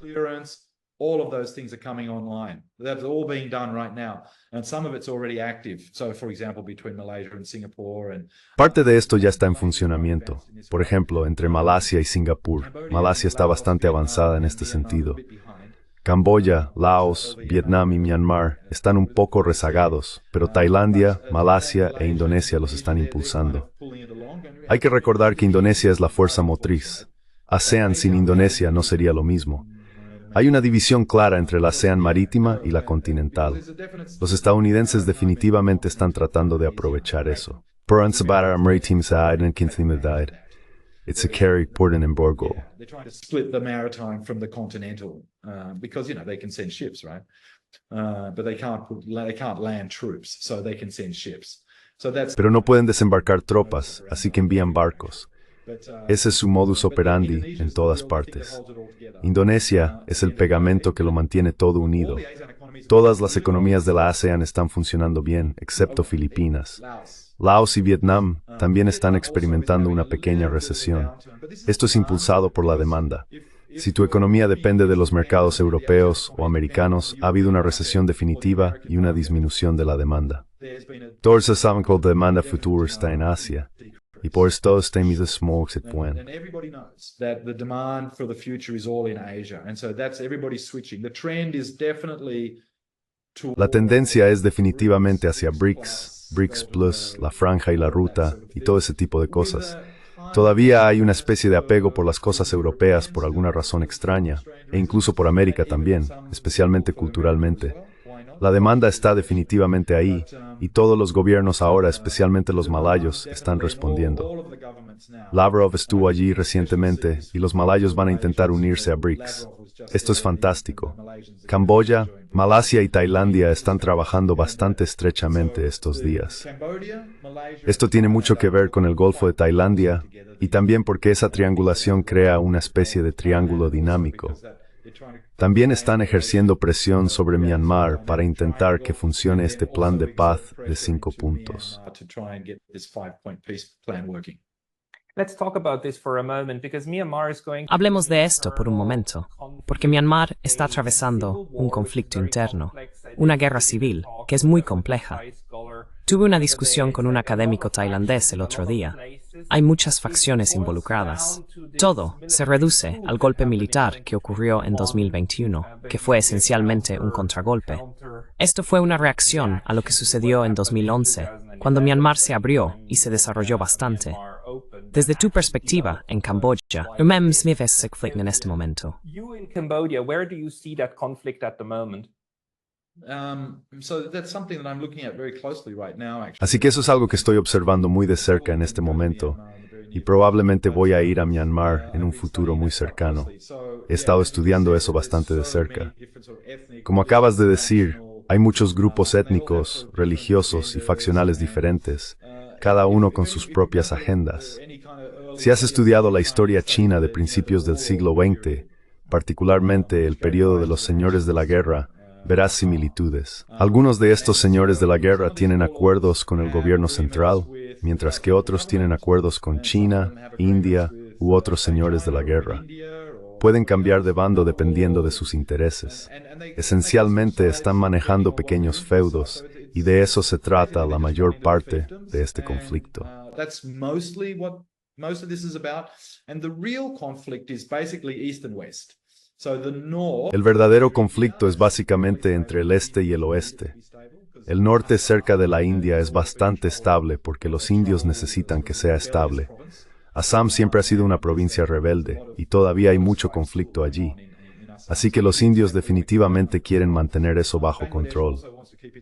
All of those things are coming online. That's all being done right now. And some of it's already active. So, for example, between Malaysia and Singapore and... Parte de esto ya está en funcionamiento. Por ejemplo, entre Malasia y Singapur. Malasia está bastante avanzada en este sentido. Camboya, Laos, Vietnam y Myanmar están un poco rezagados, pero Tailandia, Malasia e Indonesia los están impulsando. Hay que recordar que Indonesia es la fuerza motriz. ASEAN sin Indonesia no sería lo mismo. Hay una división clara entre la ASEAN marítima y la continental. Los estadounidenses definitivamente están tratando de aprovechar eso. It's a carry port in Borgo. They're trying to split the maritime from the continental because, they can send ships, right? But they can't land troops, so they can send ships. So that's... Pero no pueden desembarcar tropas, así que envían barcos. Ese es su modus operandi en todas partes. Indonesia es el pegamento que lo mantiene todo unido. Todas las economías de la ASEAN están funcionando bien, excepto Filipinas. Laos y Vietnam también están experimentando una pequeña recesión. Esto es impulsado por la demanda. Si tu economía depende de los mercados europeos o americanos, ha habido una recesión definitiva y una disminución de la demanda. Todos saben que la demanda futura está en Asia. y por esto temido smog se pueden. And everybody knows that the demand for the future is all in Asia. And so that's everybody switching. The trend is definitely La tendencia es definitivamente hacia BRICS, BRICS Plus, la franja y la ruta y todo ese tipo de cosas. Todavía hay una especie de apego por las cosas europeas por alguna razón extraña, e incluso por América también, especialmente culturalmente. La demanda está definitivamente ahí, y todos los gobiernos ahora, especialmente los malayos, están respondiendo. Lavrov estuvo allí recientemente, y los malayos van a intentar unirse a BRICS. Esto es fantástico. Camboya, Malasia y Tailandia están trabajando bastante estrechamente estos días. Esto tiene mucho que ver con el Golfo de Tailandia y también porque esa triangulación crea una especie de triángulo dinámico. También están ejerciendo presión sobre Myanmar para intentar que funcione este plan de paz de 5 puntos. Hablemos de esto por un momento, porque Myanmar está atravesando un conflicto interno, una guerra civil, que es muy compleja. Tuve una discusión con un académico tailandés el otro día. Hay muchas facciones involucradas. Todo se reduce al golpe militar que ocurrió en 2021, que fue esencialmente un contragolpe. Esto fue una reacción a lo que sucedió en 2011, cuando Myanmar se abrió y se desarrolló bastante. Desde tu perspectiva, en Camboya, ¿cómo se vive ese conflicto en este momento? Así que eso es algo que estoy observando muy de cerca en este momento, y probablemente voy a ir a Myanmar en un futuro muy cercano. He estado estudiando eso bastante de cerca. Como acabas de decir, hay muchos grupos étnicos, religiosos y faccionales diferentes, cada uno con sus propias agendas. Si has estudiado la historia china de principios del siglo XX, particularmente el periodo de los señores de la guerra, verás similitudes. Algunos de estos señores de la guerra tienen acuerdos con el gobierno central, mientras que otros tienen acuerdos con China, India u otros señores de la guerra. Pueden cambiar de bando dependiendo de sus intereses. Esencialmente están manejando pequeños feudos, y de eso se trata la mayor parte de este conflicto. El verdadero conflicto es básicamente entre el este y el oeste. El norte cerca de la India es bastante estable porque los indios necesitan que sea estable. Assam siempre ha sido una provincia rebelde y todavía hay mucho conflicto allí. Así que los indios definitivamente quieren mantener eso bajo control.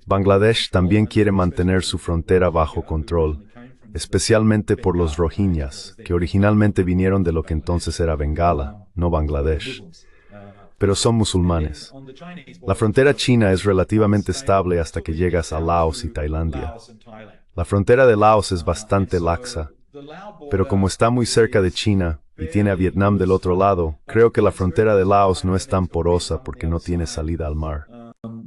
Bangladesh también quiere mantener su frontera bajo control, especialmente por los rohingyas, que originalmente vinieron de lo que entonces era Bengala, no Bangladesh. Pero son musulmanes. La frontera china es relativamente estable hasta que llegas a Laos y Tailandia. La frontera de Laos es bastante laxa, pero como está muy cerca de China y tiene a Vietnam del otro lado, creo que la frontera de Laos no es tan porosa porque no tiene salida al mar.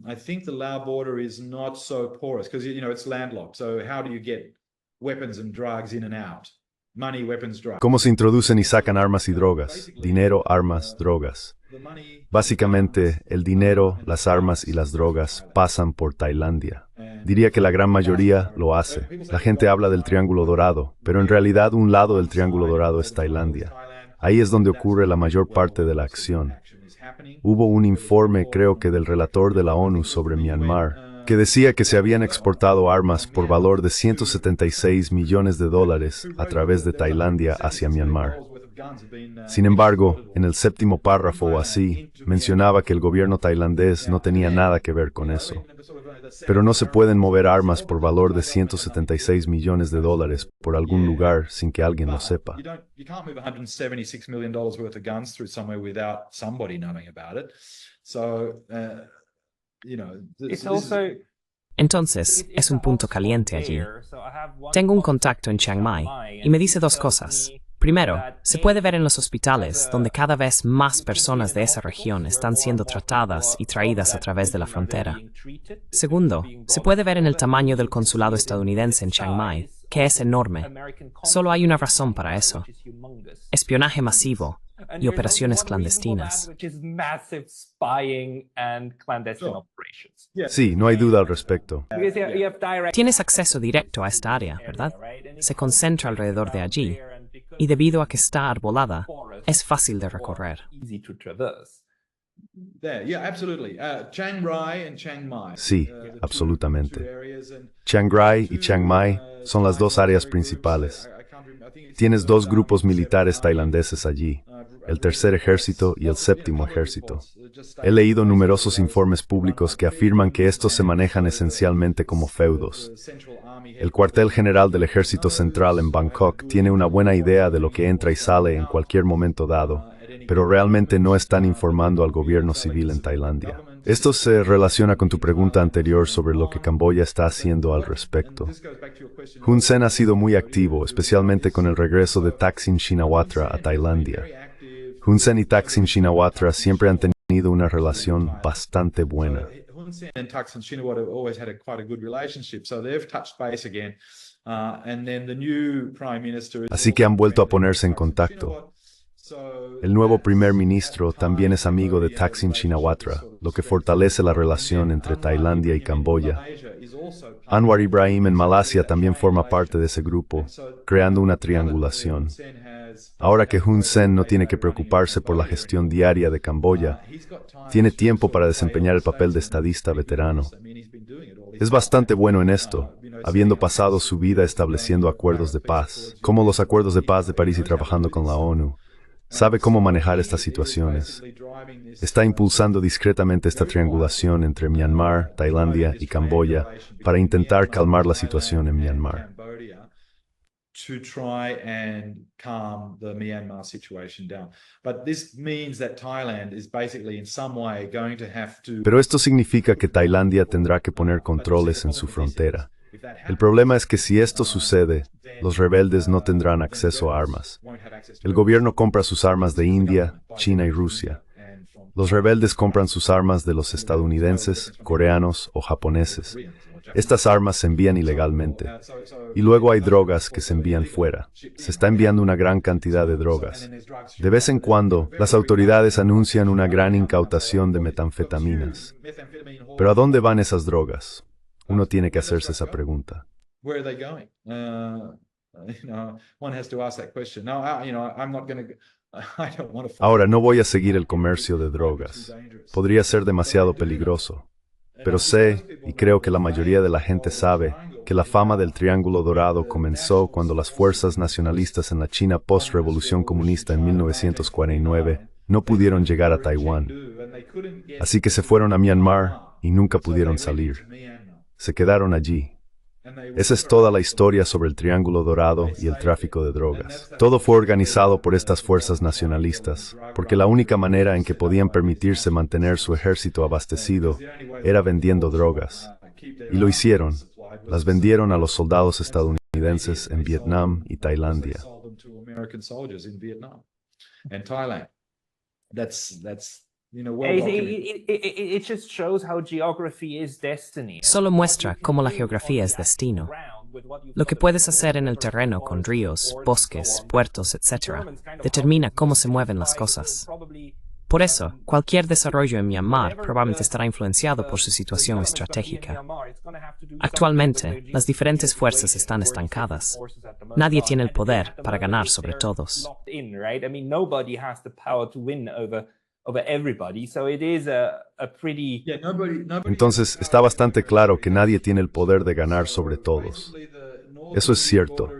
I think the Lao border is not so porous because it's landlocked. So how do you get weapons and drugs in and out? Money, weapons, drugs. ¿Cómo se introducen y sacan armas y drogas? Dinero, armas, drogas. Básicamente, el dinero, las armas y las drogas pasan por Tailandia. Diría que la gran mayoría lo hace. La gente habla del Triángulo Dorado, pero en realidad un lado del Triángulo Dorado es Tailandia. Ahí es donde ocurre la mayor parte de la acción. Hubo un informe, creo que del relator de la ONU sobre Myanmar, que decía que se habían exportado armas por valor de $176 millones a través de Tailandia hacia Myanmar. Sin embargo, en el séptimo párrafo o así, mencionaba que el gobierno tailandés no tenía nada que ver con eso. Pero no se pueden mover armas por valor de $176 millones por algún lugar sin que alguien lo sepa. Entonces, es un punto caliente allí. Tengo un contacto en Chiang Mai y me dice dos cosas. Primero, se puede ver en los hospitales, donde cada vez más personas de esa región están siendo tratadas y traídas a través de la frontera. Segundo, se puede ver en el tamaño del consulado estadounidense en Chiang Mai, que es enorme. Solo hay una razón para eso: espionaje masivo y operaciones clandestinas. Sí, no hay duda al respecto. Tienes acceso directo a esta área, ¿verdad? Se concentra alrededor de allí, y debido a que está arbolada, es fácil de recorrer. Chiang Rai and Chiang Mai. Sí, absolutamente. Chiang Rai y Chiang Mai son las dos áreas principales. Tienes dos grupos militares tailandeses allí, el tercer ejército y el séptimo ejército. He leído numerosos informes públicos que afirman que estos se manejan esencialmente como feudos. El cuartel general del Ejército Central en Bangkok tiene una buena idea de lo que entra y sale en cualquier momento dado, pero realmente no están informando al gobierno civil en Tailandia. Esto se relaciona con tu pregunta anterior sobre lo que Camboya está haciendo al respecto. Hun Sen ha sido muy activo, especialmente con el regreso de Thaksin Shinawatra a Tailandia. Hun Sen y Thaksin Shinawatra siempre han tenido una relación bastante buena. Hun Sen and Thaksin Shinawatra have always had quite a good relationship, so they've touched base again. And then the new prime minister. Así que han vuelto a ponerse en contacto. El nuevo primer ministro también es amigo de Thaksin Shinawatra, lo que fortalece la relación entre Tailandia y Camboya. Anwar Ibrahim en Malasia también forma parte de ese grupo, creando una triangulación. Ahora que Hun Sen no tiene que preocuparse por la gestión diaria de Camboya, tiene tiempo para desempeñar el papel de estadista veterano. Es bastante bueno en esto, habiendo pasado su vida estableciendo acuerdos de paz, como los acuerdos de paz de París y trabajando con la ONU. Sabe cómo manejar estas situaciones. Está impulsando discretamente esta triangulación entre Myanmar, Tailandia y Camboya para intentar calmar la situación en Myanmar. To try and calm the Myanmar situation down. But this means that Thailand is basically in some way going to have to. Pero esto significa que Tailandia tendrá que poner controles en su frontera. El problema es que si esto sucede, los rebeldes no tendrán acceso a armas. El gobierno compra sus armas de India, China y Rusia. Los rebeldes compran sus armas de los estadounidenses, coreanos o japoneses. Estas armas se envían ilegalmente. Y luego hay drogas que se envían fuera. Se está enviando una gran cantidad de drogas. De vez en cuando, las autoridades anuncian una gran incautación de metanfetaminas. ¿Pero a dónde van esas drogas? Uno tiene que hacerse esa pregunta. Where are they going? One has to ask that question. No, I'm not going to. I don't want to. Ahora, no voy a seguir el comercio de drogas. Podría ser demasiado peligroso. Pero sé, y creo que la mayoría de la gente sabe, que la fama del Triángulo Dorado comenzó cuando las fuerzas nacionalistas en la China post-revolución comunista en 1949 no pudieron llegar a Taiwán. Así que se fueron a Myanmar y nunca pudieron salir. Se quedaron allí. Esa es toda la historia sobre el Triángulo Dorado y el tráfico de drogas. Todo fue organizado por estas fuerzas nacionalistas, porque la única manera en que podían permitirse mantener su ejército abastecido era vendiendo drogas. Y lo hicieron. Las vendieron a los soldados estadounidenses en Vietnam y Tailandia. It just shows how geography is destiny. Solo muestra cómo la geografía es destino. Lo que puedes hacer en el terreno con ríos, bosques, puertos, etc., determina cómo se mueven las cosas. Por eso, cualquier desarrollo en Myanmar probablemente estará influenciado por su situación estratégica. Actualmente, las diferentes fuerzas están estancadas. Nadie tiene el poder para ganar sobre todos. Entonces, está bastante claro que nadie tiene el poder de ganar sobre todos. Eso es cierto.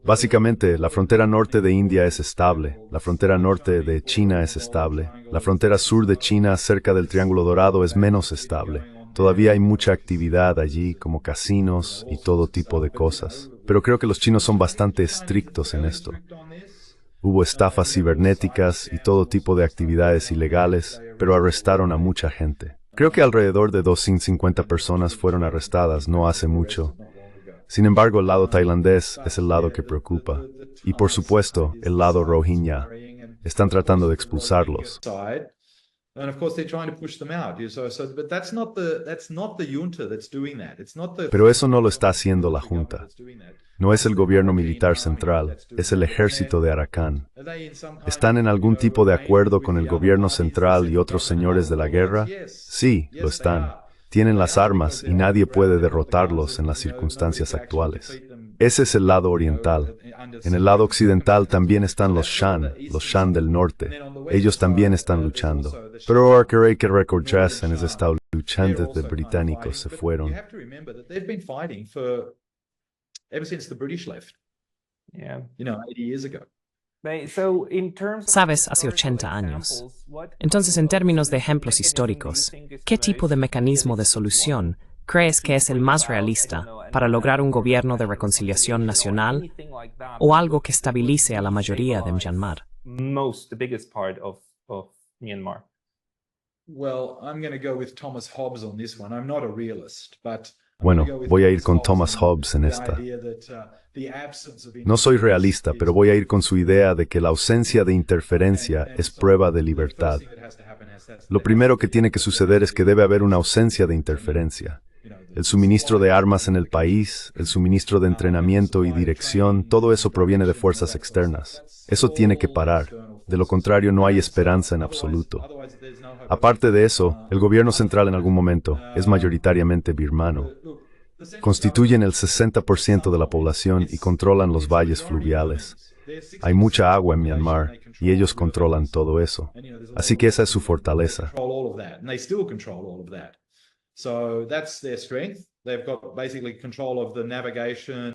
Básicamente, la frontera norte de India es estable, la frontera norte de China es estable, la frontera sur de China cerca del Triángulo Dorado es menos estable. Todavía hay mucha actividad allí, como casinos y todo tipo de cosas. Pero creo que los chinos son bastante estrictos en esto. Hubo estafas cibernéticas y todo tipo de actividades ilegales, pero arrestaron a mucha gente. Creo que alrededor de 250 personas fueron arrestadas no hace mucho. Sin embargo, el lado tailandés es el lado que preocupa. Y por supuesto, el lado Rohingya. Están tratando de expulsarlos. And of course, they're trying to push them out. But that's not the junta that's doing that. It's not the. Pero eso no lo está haciendo la junta. No es el gobierno militar central, es el ejército de Arakan. ¿Están en algún tipo de acuerdo con el gobierno central y otros señores de la guerra? Sí, lo están. Tienen las armas y nadie puede derrotarlos en las circunstancias actuales. Ese es el lado oriental. En el lado occidental también están los Shan del norte. Ellos también están luchando. Pero hay que recordar en ese estado luchantes de británicos se fueron. Ever since the British left, 80 years ago. Sabes, hace 80 años. Entonces, en términos de ejemplos históricos, ¿qué tipo de mecanismo de solución crees que es el más realista para lograr un gobierno de reconciliación nacional o algo que estabilice a la mayoría de Myanmar? Well, I'm going to go with Thomas Hobbes on this one. I'm not a realist, but Bueno, voy a ir con Thomas Hobbes en esta. No soy realista, pero voy a ir con su idea de que la ausencia de interferencia es prueba de libertad. Lo primero que tiene que suceder es que debe haber una ausencia de interferencia. El suministro de armas en el país, el suministro de entrenamiento y dirección, todo eso proviene de fuerzas externas. Eso tiene que parar. De lo contrario, no hay esperanza en absoluto. Aparte de eso, el gobierno central en algún momento es mayoritariamente birmano. Constituyen el 60% de la población y controlan los valles fluviales. Hay mucha agua en Myanmar y ellos controlan todo eso. Así que esa es su fortaleza.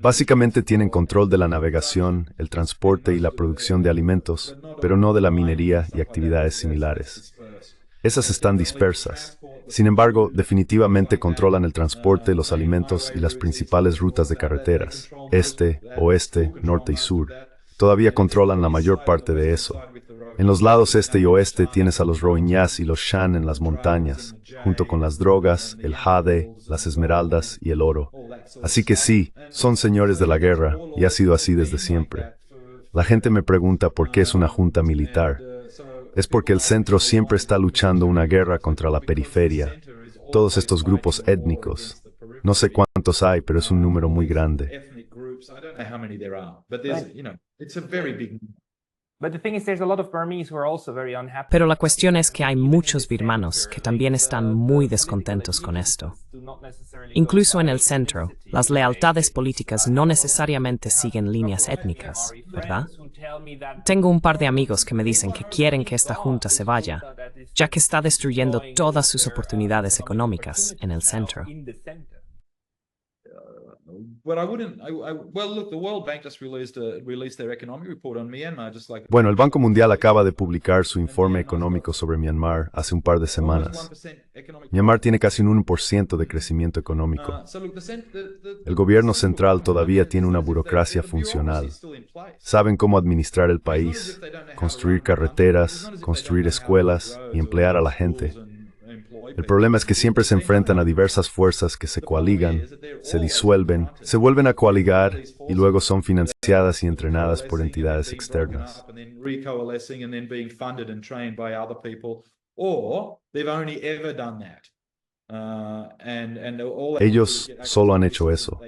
Básicamente tienen control de la navegación, el transporte y la producción de alimentos, pero no de la minería y actividades similares. Esas están dispersas. Sin embargo, definitivamente controlan el transporte, los alimentos y las principales rutas de carreteras, este, oeste, norte y sur. Todavía controlan la mayor parte de eso. En los lados este y oeste tienes a los Rohingyas y los Shan en las montañas, junto con las drogas, el jade, las esmeraldas y el oro. Así que sí, son señores de la guerra y ha sido así desde siempre. La gente me pregunta por qué es una junta militar. Es porque el centro siempre está luchando una guerra contra la periferia. Todos estos grupos étnicos. No sé cuántos hay, pero es un número muy grande. Pero la cuestión es que hay muchos birmanos que también están muy descontentos con esto. Incluso en el centro, las lealtades políticas no necesariamente siguen líneas étnicas, ¿verdad? Tengo un par de amigos que me dicen que quieren que esta junta se vaya, ya que está destruyendo todas sus oportunidades económicas en el centro. Bueno, el Banco Mundial acaba de publicar su informe económico sobre Myanmar hace un par de semanas. Myanmar tiene casi un 1% de crecimiento económico. El gobierno central todavía tiene una burocracia funcional. Saben cómo administrar el país, construir carreteras, construir escuelas y emplear a la gente. El problema es que siempre se enfrentan a diversas fuerzas que se coaligan, se disuelven, se vuelven a coaligar y luego son financiadas y entrenadas por entidades externas. Ellos solo han hecho eso.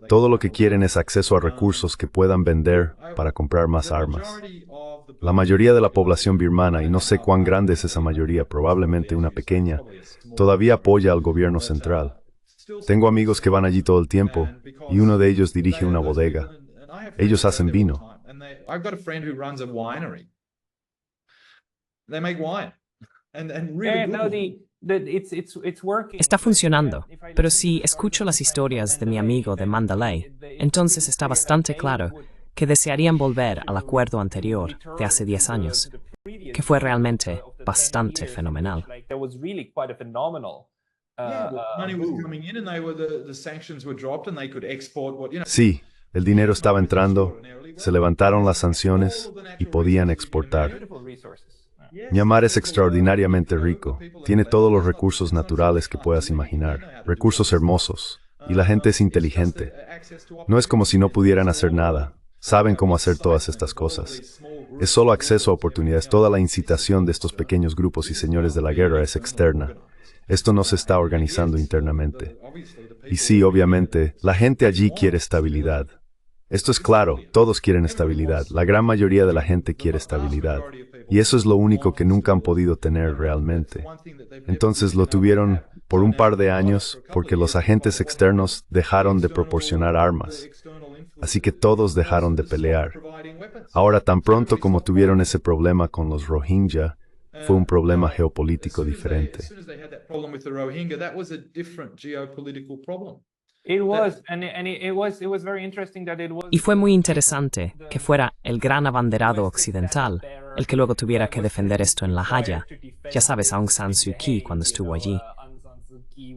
Todo lo que quieren es acceso a recursos que puedan vender para comprar más armas. La mayoría de la población birmana, y no sé cuán grande es esa mayoría, probablemente una pequeña, todavía apoya al gobierno central. Tengo amigos que van allí todo el tiempo, y uno de ellos dirige una bodega. Ellos hacen vino. Está funcionando, pero si escucho las historias de mi amigo de Mandalay, entonces está bastante claro que desearían volver al acuerdo anterior de hace 10 años, que fue realmente bastante fenomenal. Sí, el dinero estaba entrando, se levantaron las sanciones y podían exportar. Myanmar es extraordinariamente rico, tiene todos los recursos naturales que puedas imaginar, recursos hermosos, y la gente es inteligente. No es como si no pudieran hacer nada. Saben cómo hacer todas estas cosas. Es solo acceso a oportunidades. Toda la incitación de estos pequeños grupos y señores de la guerra es externa. Esto no se está organizando internamente. Y sí, obviamente, la gente allí quiere estabilidad. Esto es claro, todos quieren estabilidad. La gran mayoría de la gente quiere estabilidad. Y eso es lo único que nunca han podido tener realmente. Entonces lo tuvieron por un par de años porque los agentes externos dejaron de proporcionar armas. Así que todos dejaron de pelear. Ahora, tan pronto como tuvieron ese problema con los Rohingya, fue un problema geopolítico diferente. Y fue muy interesante que fuera el gran abanderado occidental el que luego tuviera que defender esto en La Haya. Ya sabes, Aung San Suu Kyi cuando estuvo allí.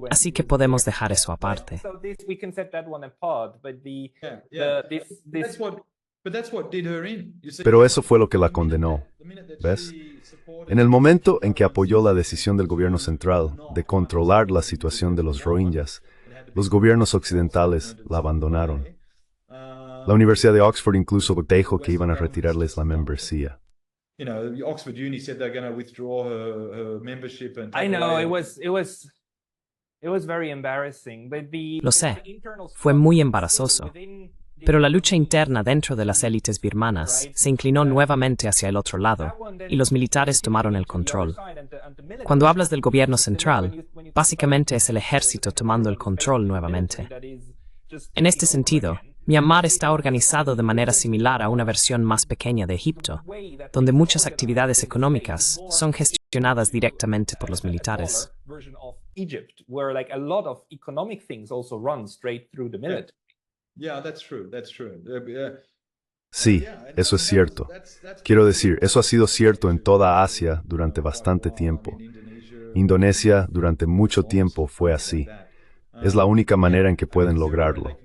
Así que podemos dejar eso aparte. Pero eso fue lo que la condenó. ¿Ves? En el momento en que apoyó la decisión del gobierno central de controlar la situación de los Rohingyas, los gobiernos occidentales la abandonaron. La Universidad de Oxford incluso dijo que iban a retirarles la membresía. Oxford Uni said they're going to withdraw her membership and I know, it was very embarrassing, but Lo sé, fue muy embarazoso. Pero la lucha interna dentro de las élites birmanas se inclinó nuevamente hacia el otro lado, y los militares tomaron el control. Cuando hablas del gobierno central, básicamente es el ejército tomando el control nuevamente. En este sentido, Myanmar está organizado de manera similar a una versión más pequeña de Egipto, donde muchas actividades económicas son gestionadas directamente por los militares. Sí, eso es cierto. Quiero decir, eso ha sido cierto en toda Asia durante bastante tiempo. Indonesia durante mucho tiempo fue así. Es la única manera en que pueden lograrlo.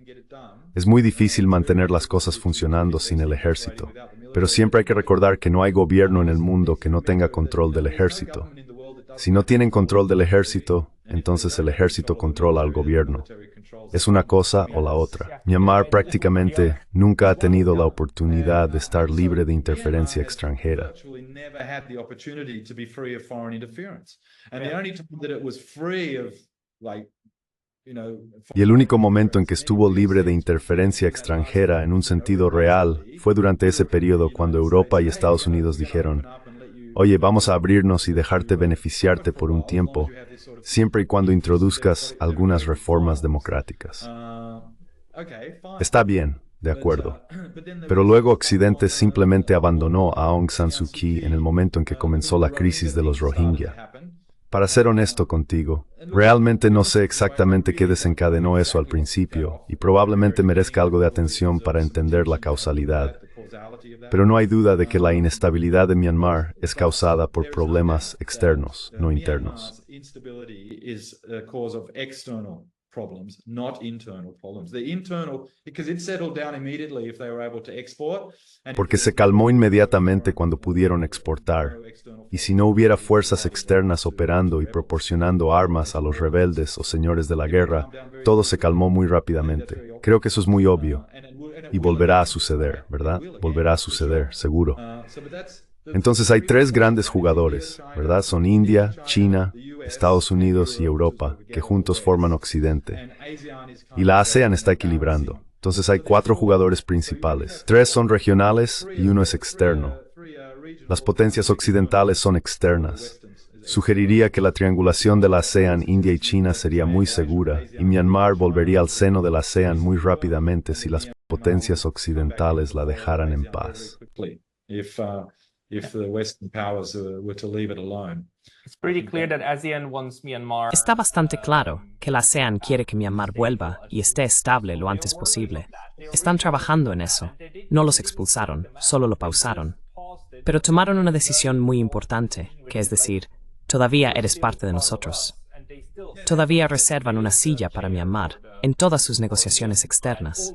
Es muy difícil mantener las cosas funcionando sin el ejército, pero siempre hay que recordar que no hay gobierno en el mundo que no tenga control del ejército. Si no tienen control del ejército, entonces el ejército controla al gobierno. Es una cosa o la otra. Myanmar prácticamente nunca ha tenido la oportunidad de estar libre de interferencia extranjera. Y el único momento en que estuvo libre de interferencia extranjera en un sentido real fue durante ese periodo cuando Europa y Estados Unidos dijeron: oye, vamos a abrirnos y dejarte beneficiarte por un tiempo, siempre y cuando introduzcas algunas reformas democráticas. Está bien, de acuerdo. Pero luego Occidente simplemente abandonó a Aung San Suu Kyi en el momento en que comenzó la crisis de los Rohingya. Para ser honesto contigo, realmente no sé exactamente qué desencadenó eso al principio, y probablemente merezca algo de atención para entender la causalidad. Pero no hay duda de que la inestabilidad de Myanmar es causada por problemas externos, no internos. Problems, not internal problems. The internal, because it settled down immediately if they were able to export. Porque se calmó inmediatamente cuando pudieron exportar. Y si no hubiera fuerzas externas operando y proporcionando armas a los rebeldes o señores de la guerra, todo se calmó muy rápidamente. Creo que eso es muy obvio. Y volverá a suceder, ¿verdad? Volverá a suceder, seguro. Entonces hay tres grandes jugadores, ¿verdad? Son India, China, Estados Unidos y Europa, que juntos forman Occidente. Y la ASEAN está equilibrando. Entonces hay cuatro jugadores principales. Tres son regionales y uno es externo. Las potencias occidentales son externas. Sugeriría que la triangulación de la ASEAN, India y China sería muy segura, y Myanmar volvería al seno de la ASEAN muy rápidamente si las potencias occidentales la dejaran en paz. Está bastante claro que la ASEAN quiere que Myanmar vuelva y esté estable lo antes posible. Están trabajando en eso. No los expulsaron, solo lo pausaron. Pero tomaron una decisión muy importante, que es decir, todavía eres parte de nosotros. Todavía reservan una silla para Myanmar en todas sus negociaciones externas.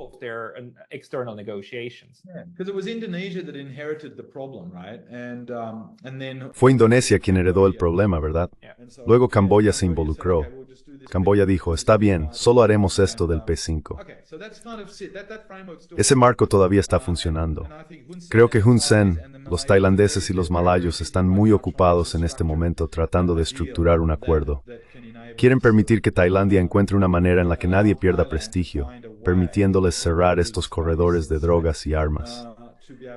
Fue Indonesia quien heredó el problema, ¿verdad? Luego Camboya se involucró. Camboya dijo, está bien, solo haremos esto del P5. Okay, so that's kind of that framework still. Ese marco todavía está funcionando. And I think Hun Sen Creo que Hun and Sen, the los Malaysians, tailandeses y los malayos están muy ocupados en este momento tratando de estructurar un acuerdo. Quieren permitir que Tailandia encuentre una manera en la que nadie pierda prestigio, permitiéndoles cerrar estos corredores de drogas y armas.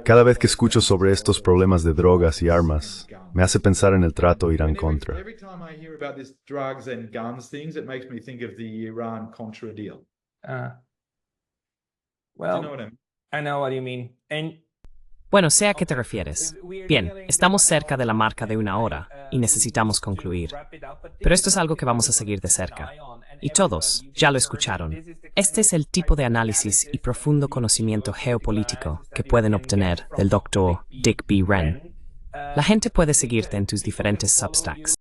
Cada vez que escucho sobre estos problemas de drogas y armas, me hace pensar en el trato Irán-Contra. Every time I hear about this drugs and guns things, it makes me think of the Iran-Contra deal. Uh, Do you well, know what I mean? I know what you mean. And Bueno, sé a qué te refieres. Bien, estamos cerca de la marca de 1 hora y necesitamos concluir. Pero esto es algo que vamos a seguir de cerca. Y todos, ya lo escucharon. Este es el tipo de análisis y profundo conocimiento geopolítico que pueden obtener del Dr. Dick B. Wren. La gente puede seguirte en tus diferentes Substacks.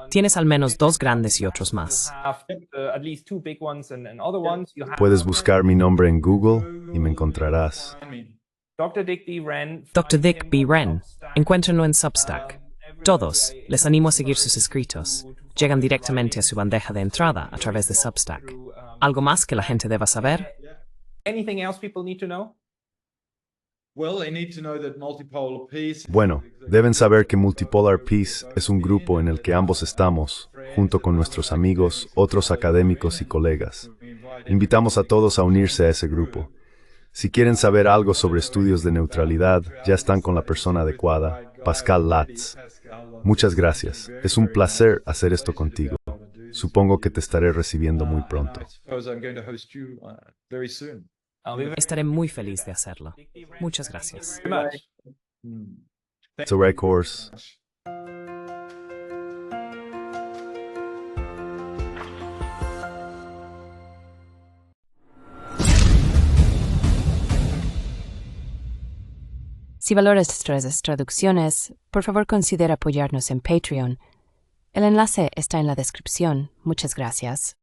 Tienes al menos 2 grandes y otros más. at least 2 big ones and other ones. You have Puedes buscar mi nombre en Google y me encontrarás. I mean, Dr. Dick B. Wren. Dr. Dick B. Wren, encuéntrenlo en Substack. Todos, les animo a seguir sus escritos. Llegan directamente a su bandeja de entrada a través de Substack. ¿Algo más que la gente deba saber? Anything else people need to know? well, they need to know that multipolar peace. Bueno, deben saber que Multipolar Peace es un grupo en el que ambos estamos, junto con nuestros amigos, otros académicos y colegas. Invitamos a todos a unirse a ese grupo. Si quieren saber algo sobre estudios de neutralidad, ya están con la persona adecuada, Pascal Latz. Muchas gracias. Es un placer hacer esto contigo. Supongo que te estaré recibiendo muy pronto. I suppose I'm going to host you very soon. I'll be very Estaré muy feliz de hacerlo. Muchas gracias. much. It's a right course. Si valoras nuestras traducciones, por favor considera apoyarnos en Patreon. El enlace está en la descripción. Muchas gracias.